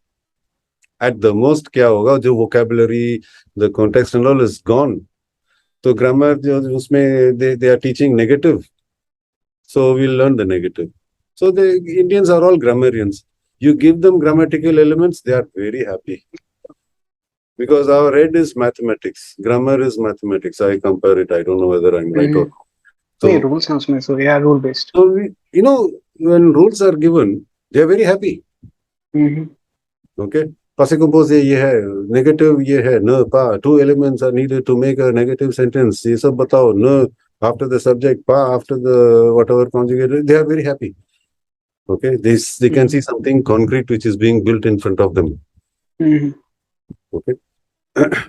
At the most, क्या होगा जो vocabulary, the context and all is gone. So grammar जो उसमें they are teaching negative. So we'll learn the negative. So the Indians are all grammarians. You give them grammatical elements, they are very happy. Because our head is mathematics. Grammar is mathematics. I compare it. I don't know whether I'm right or wrong. So, नहीं rules हैं उसमें so yeah rule based so we, when rules are given, they are very happy. Okay. Passive compose ये है, negative ये है, न, pa. Two elements are needed to make a negative sentence. ये सब बताओ, न, after the subject, pa, after the whatever conjugated, they are very happy. Okay. They can see something concrete which is being built in front of them. Okay.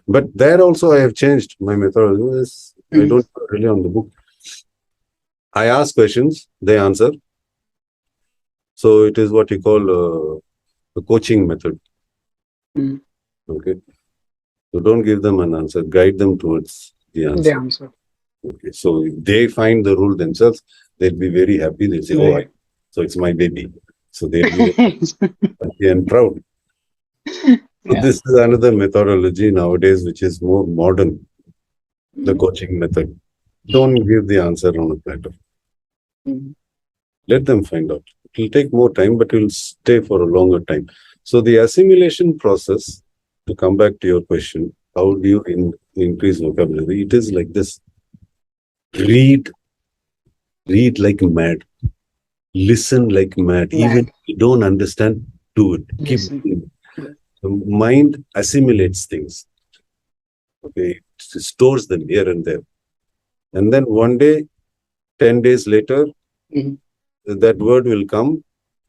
But there also I have changed my methodology. I don't rely on the book. I ask questions, they answer. So it is what you call the coaching method. Okay. So don't give them an answer, guide them towards the answer. Okay. So if they find the rule themselves, they'll be very happy. They'll say, oh, so it's my baby. So they'll be happy and proud. So this is another methodology nowadays, which is more modern, the coaching method. Don't give the answer on a platter. Let them find out. It will take more time, but it will stay for a longer time. So the assimilation process, to come back to your question, how do you increase vocabulary? It is like this. Read like mad. Listen like mad. Even if you don't understand, do it. Keep doing it. The mind assimilates things. Okay, it stores them here and there. And then one day, 10 days later, that word will come.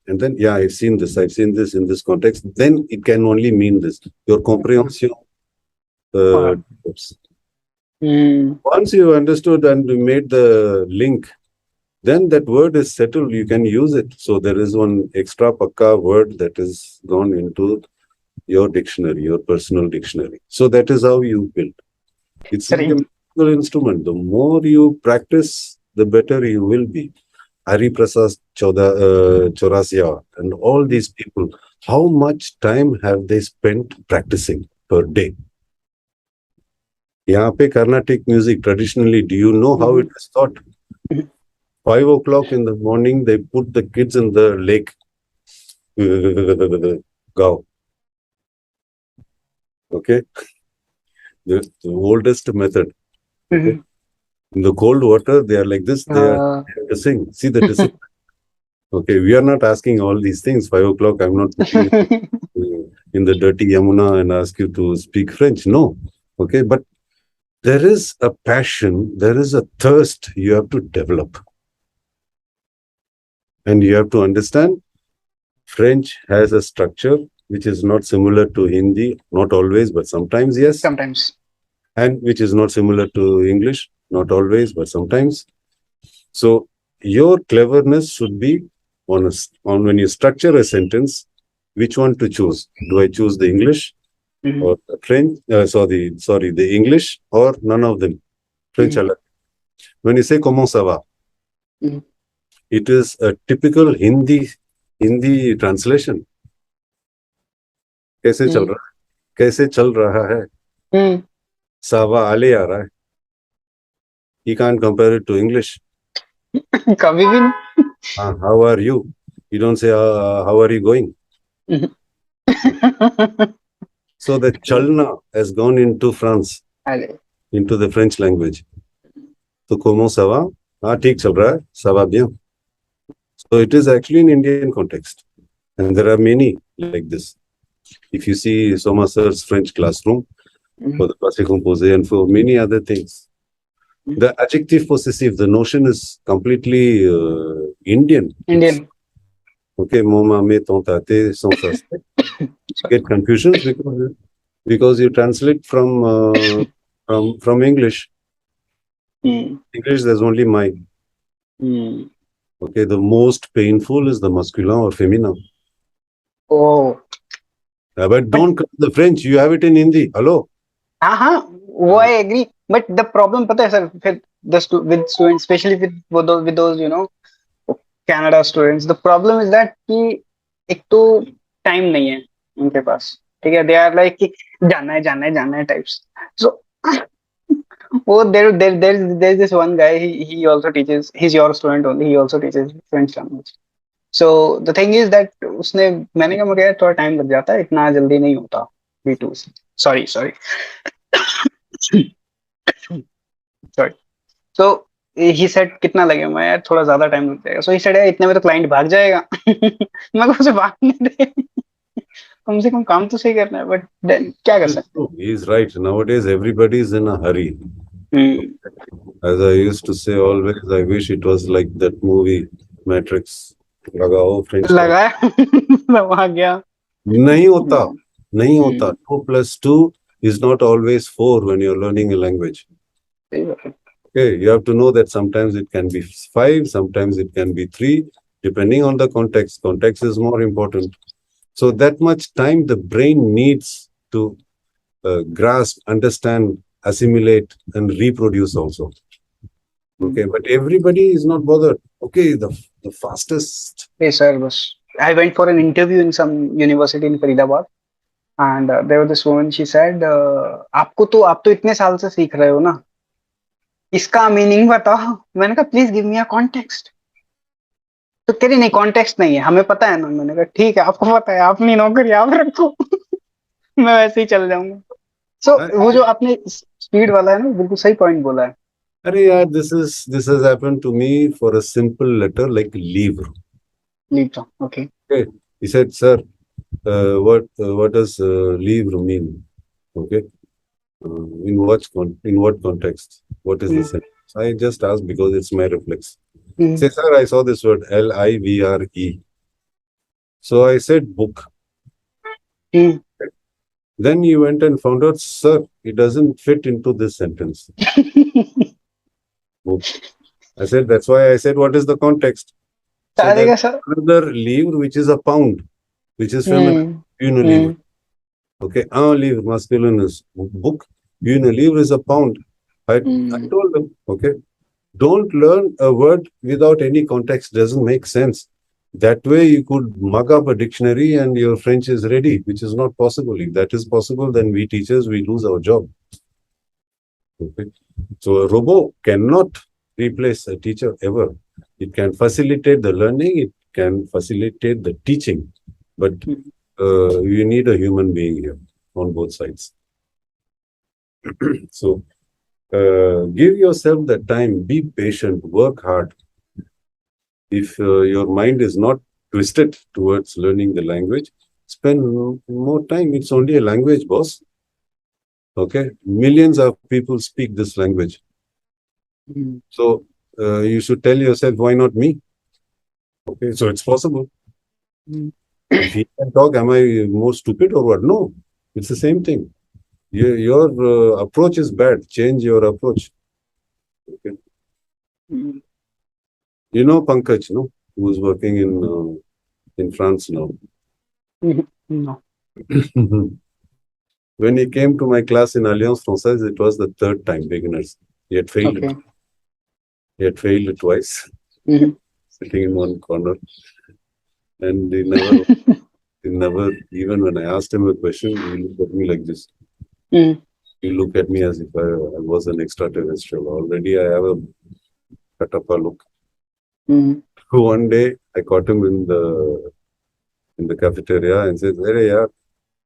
And then, yeah, I've seen this in this context. Then it can only mean this. Your comprehension. Once you understood and made the link, then that word is settled. You can use it. So there is one extra pakka word that is gone into your dictionary, your personal dictionary. So that is how you build. It's like a musical instrument. The more you practice, the better you will be. Hari Prasad Chaurasia and all these people, how much time have they spent practicing per day? Yahan pe Carnatic music, traditionally, do you know how it is taught? 5 o'clock in the morning, they put the kids in the lake. Go. Okay? The oldest method. Okay? In the cold water, they are like this. They are to sing. See the discipline. Okay, we are not asking all these things. 5 o'clock, I'm not putting you in the dirty Yamuna and ask you to speak French. No. Okay, but there is a passion, there is a thirst you have to develop. And you have to understand, French has a structure which is not similar to Hindi, not always, but sometimes, yes. Sometimes. And which is not similar to English, not always, but sometimes. So your cleverness should be on when you structure a sentence, which one to choose? Do I choose the English or the French? Sorry, the English or none of them? French. When you say comment ça va, it is a typical Hindi translation. कैसे चल रहा है? कैसे चल रहा है? सावा आले आ रहा है. You can't compare it to English. कभी भी नहीं. How are you? You don't say, how are you going? So the chalna has gone into France, अरे into the French language. So comment ça va? Ah, ठीक चल रहा है, ça va bien. So it is actually in Indian context. And there are many like this. If you see Soma sir's French classroom, for the passé composé and for many other things, the adjective possessive, the notion is completely Indian. Indian. Okay, mon mamé, ton tate, son sas. Get confusions because you translate from English. English, there's only my. Okay, the most painful is the masculine or feminine. Oh. But don't come to the French. You have it in Hindi. Hello. हाँ वो I agree, but the problem पता है sir फिर with students, especially with those Canada students, the problem is that कि एक तो time नहीं है उनके पास, ठीक है, they are like कि जाना है types. So there's this one guy, he also teaches, he's your student only, he also teaches French language. So the thing is that उसने मैंने कहा मुझे थोड़ा टाइम लग जाता है, इतना जल्दी नहीं होता B2 से. Sorry. Sorry. So he said कितना लगेगा, मैं यार थोड़ा ज्यादा टाइम लग जाएगा. So he said यार इतने में तो क्लाइंट भाग जाएगा. मैं को उसे भागने दे, कम से कम काम तो सही करना है, बट क्या कर सकते हैं. He's right. Nowadays, everybody is in a hurry. As I used to say always, I wish it was like that movie, Matrix. लगाओ French लगाया आ गया. नहीं होता. 2+2 is not always 4 when you're learning a language. Okay, you have to know that sometimes it can be 5, sometimes it can be 3, depending on the context. Context is more important. So that much time the brain needs to grasp, understand, assimilate, and reproduce also. Okay, but everybody is not bothered. Okay, the fastest. Hey sir, I went for an interview in some university in Faridabad, and there was this woman. She said, आप तो इतने साल से सीख रहे हो ना, इसका मीनिंग बताओ. मैंने कहा please give me a context. तो कह रही नहीं कॉन्टेक्स्ट नहीं है, हमें पता है ना. मैंने कहा ठीक है, आपको पता है, अपनी नौकरी आप रखो. मैं वैसे ही चल जाऊंगा. सो वो जो आपने स्पीड वाला है ना, बिल्कुल सही पॉइंट बोला है. अरे यार, this has happened to me for a simple letter like leave. Leave. Okay. He said, sir, what does leave mean? Okay. In what context? What is the sentence? I just asked because it's my reflex. Say, sir, I saw this word LIVRE. So I said book. Then he went and found out, sir, it doesn't fit into this sentence. Book. I said, that's why I said, what is the context? So there's another livre, which is a pound, which is feminine. Unilivre. Okay, un livre, masculine is book. Unilivre is a pound. I told them, okay, don't learn a word without any context. Doesn't make sense. That way you could mug up a dictionary and your French is ready, which is not possible. If that is possible, then we teachers, we lose our job. Okay. So a robot cannot replace a teacher ever. It can facilitate the learning, it can facilitate the teaching, but you need a human being here on both sides. So give yourself the time, be patient, work hard. If your mind is not twisted towards learning the language, spend more time. It's only a language, boss. Okay, millions of people speak this language. So you should tell yourself, why not me? Okay, so it's possible. If he can talk, am I more stupid or what? No, it's the same thing. Your approach is bad. Change your approach. Okay. You know Pankaj, no? Who's working in France now? No. When he came to my class in Alliance Francaise, it was the 3rd time, beginners. He had failed it. He had failed it twice, sitting in one corner. And he never, even when I asked him a question, he looked at me like this. He looked at me as if I was an extraterrestrial. Already I have a katapa look. Mm-hmm. One day I caught him in the cafeteria and said, "Hey, yeah,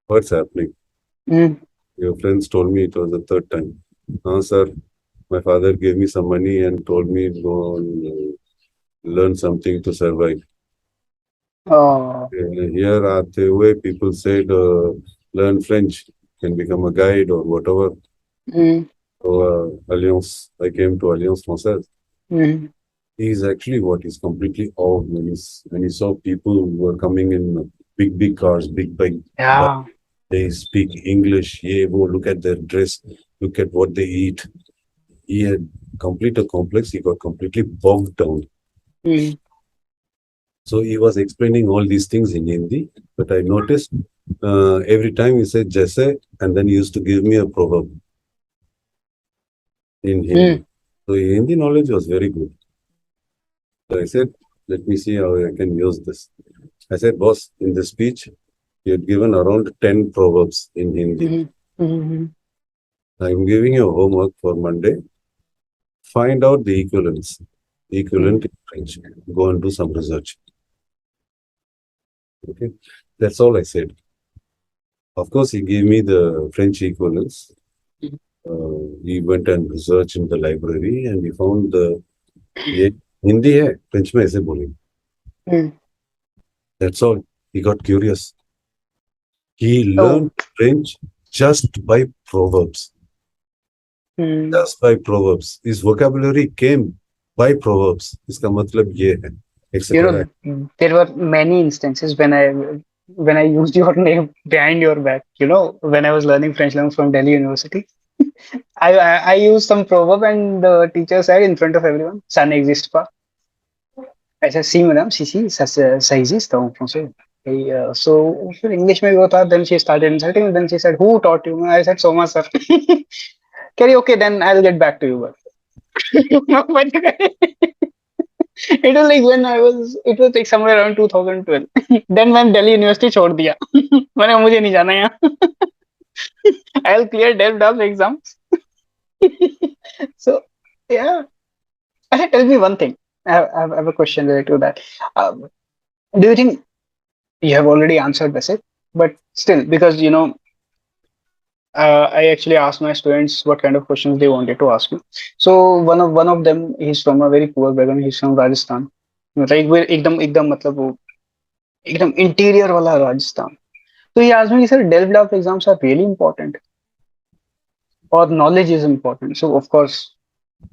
what's happening? Mm-hmm. Your friends told me it was the third time." No, sir. My father gave me some money and told me to go and learn something to survive. Oh. Here, aate hue, people said, learn French, can become a guide or whatever. Mm-hmm. So, Alliance, I came to Alliance Francaise. Mm-hmm. He's actually what he's completely awed when he saw people who were coming in big cars, big but Yeah. they speak English. Yeah, wo, look at their dress, look at what they eat. He had complete a complex. He got completely bogged down. Mm-hmm. So he was explaining all these things in Hindi, but I noticed every time he said "jaise" and then he used to give me a proverb in Hindi. Mm-hmm. So Hindi knowledge was very good. So I said, let me see how I can use this. I said, boss, in this speech, you had given around 10 proverbs in Hindi. Mm-hmm. I'm giving you homework for Monday. Find out the equivalent in French. Go and do some research. Okay. That's all I said. Of course, he gave me the French equivalents. He went and researched in the library and he found ये हिंदी है French में ऐसे बोलेंगे. Mm-hmm. That's all. He got curious. He Oh. learned French just by proverbs. Mm-hmm. Just by proverbs. His vocabulary came by proverbs. इसका मतलब ये है, You etc. know, there were many instances when I used your name behind your back. You know, when I was learning French language from Delhi University, I used some proverb and the teacher said in front of everyone, "Ça n'existe pas." I said, "Si, madame, si, ça existe en français." So फिर English में भी होता. Then she started insulting. Then she said, "Who taught you?" I said, "Soma sir." Carry okay, then I'll get back to you. But it was like when it was like somewhere around 2012. Then मैंने Delhi university छोड़ दिया. मैंने मुझे नहीं जाना यहाँ. I'll clear DevDops exams. So yeah, tell me one thing. I have a question related to that. Um, do you think you have already answered this? But still, because I actually asked my students what kind of questions they wanted to ask me. So one of them, he's from a very poor background. He's from Rajasthan. Like वो एकदम मतलब वो एकदम interior वाला Rajasthan. So he asked me, sir, DevDops exams are really important or knowledge is important. So of course,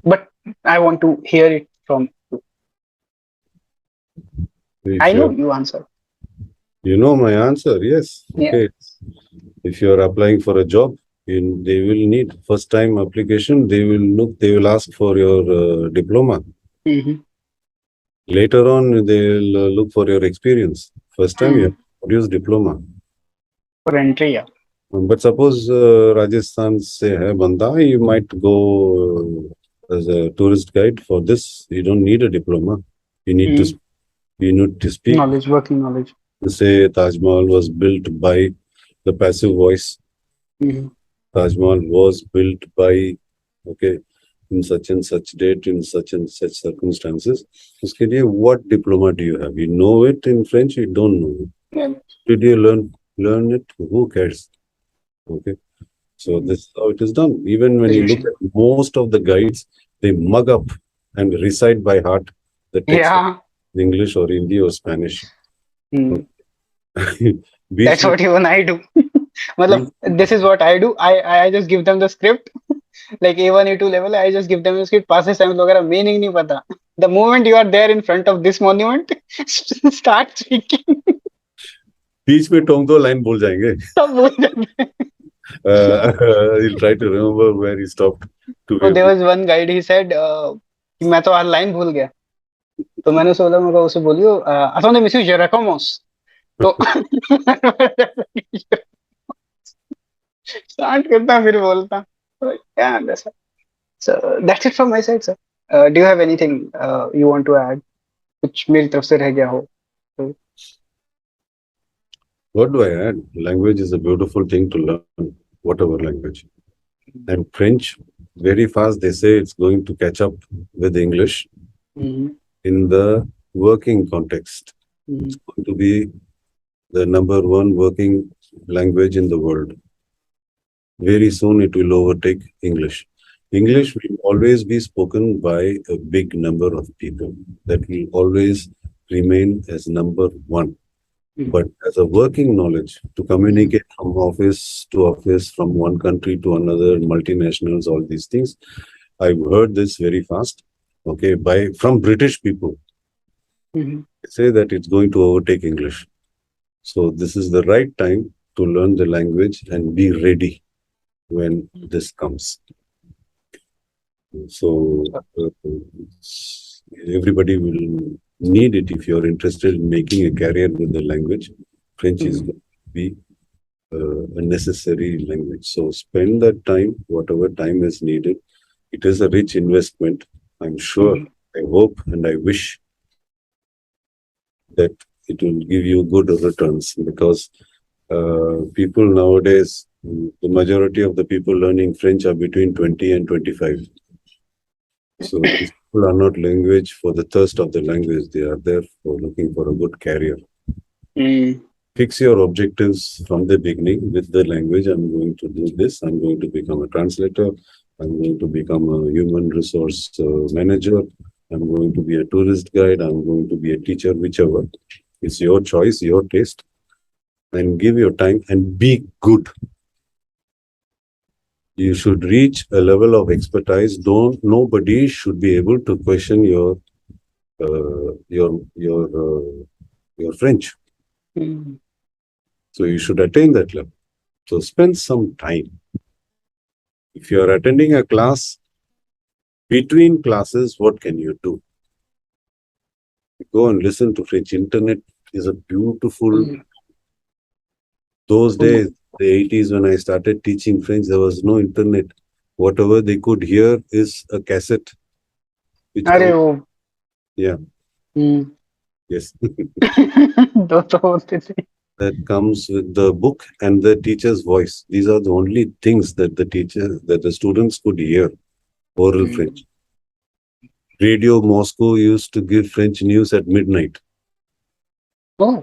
but I want to hear it from you. I If know you're, you answer. you know my answer, yes. Yeah. Okay. If you're applying for a job, they will need first time application. They will ask for your diploma. Mm-hmm. Later on, they'll look for your experience. First time you have to produce diploma. For entry, yeah. But suppose Rajasthan say hai banda, you might go as a tourist guide for this. You don't need a diploma. You need to Mm. speak. Knowledge, working knowledge. Say Taj Mahal was built by the passive voice. Mm-hmm. Taj Mahal was built by in such and such date, in such and such circumstances. उसके लिए what diploma do you have? You know it in French, you don't know it. Yeah. Did you learn it? Who cares? Okay. So this is how it is done. Even when you look at most of the guides, they mug up and recite by heart the text Yeah. in English or Hindi or Spanish. Mm. Beach That's में what even I do. मतलब, this is what I do. I just give them the script. Like A1, A2 level, I just give them the script. Passes time वगैरह meaning नहीं पता. The moment you are there in front of this monument, start speaking. बीच में टोंग दो line बोल जाएंगे. सब भूल जाते हैं. He'll try to remember where he stopped. So there was one guide. He said कि मैं तो हर लाइन भूल गया. तो मैंने सोचा मैं उसे बोलियो attendez monsieur je recommence. तो स्टार्ट करता फिर बोलता. So, yeah, so that's it from my side, sir. Do you have anything you want to add? कुछ मेरी तरफ से रह गया हो तो. What do I add? Language is a beautiful thing to learn, whatever language. And French, very fast, they say it's going to catch up with English. Mhm. in the working context. It's going to be the number one working language in the world. Very soon it will overtake English. English will always be spoken by a big number of people. That will always remain as number one. But as a working knowledge, to communicate from office, from one country to another, multinationals, all these things, I've heard this very fast. Okay, from British people, Mhm. they say that it's going to overtake English. So this is the right time to learn the language and be ready when this comes. So everybody will need it if you're interested in making a career with the language. French is going to be a necessary language. So spend that time, whatever time is needed. It is a rich investment. I'm sure, I hope, and I wish that it will give you good returns because people nowadays, the majority of the people learning French are between 20 and 25. So these people are not language for the thirst of the language. They are there for looking for a good career. Mm. Fix your objectives from the beginning with the language. I'm going to do this. I'm going to become a translator. I'm going to become a human resource manager. I'm going to be a tourist guide. I'm going to be a teacher, whichever. It's your choice, your taste. And give your time and be good. You should reach a level of expertise. Nobody should be able to question uh, your your your French. Mm. So you should attain that level. So spend some time. If you are attending a class, between classes, what can you do? Go and listen to French. Internet is a beautiful. Mm. Those days, the 80s, when I started teaching French, there was no internet. Whatever they could hear is a cassette, which अरे comes. वो Yeah, हम्म yes. दो तो होते थे That comes with the book and the teacher's voice. These are the only things that the students could hear. Oral hmm French. Radio Moscow used to give French news at midnight. Oh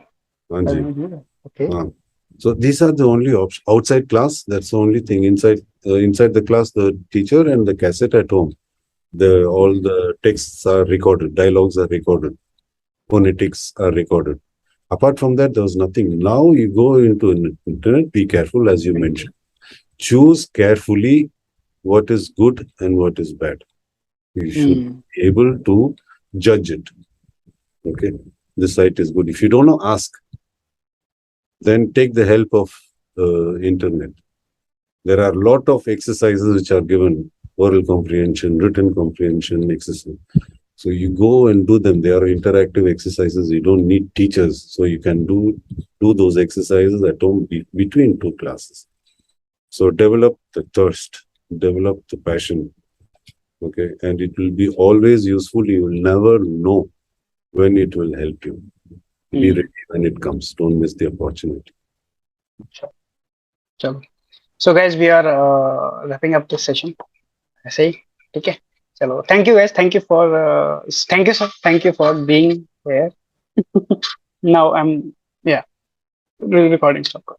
Anji. Okay So these are the only options. Outside class, that's the only thing. Inside the class, the teacher and the cassette at home. All the texts are recorded, dialogues are recorded, phonetics are recorded. Apart from that, there was nothing. Now you go into internet, be careful, as you mentioned. Choose carefully what is good and what is bad. You should be able to judge it. Okay, this site is good. If you don't know, ask. Then take the help of internet. There are a lot of exercises which are given: oral comprehension, written comprehension exercise. So you go and do them. They are interactive exercises. You don't need teachers. So you can do those exercises at home between two classes. So develop the thirst, develop the passion. Okay. And it will be always useful. You will never know when it will help you. Be ready when it comes. Don't miss the opportunity. चलो so guys we are wrapping up this session ऐसे ही ठीक है चलो thank you guys thank you sir thank you for being here now I'm yeah recording stop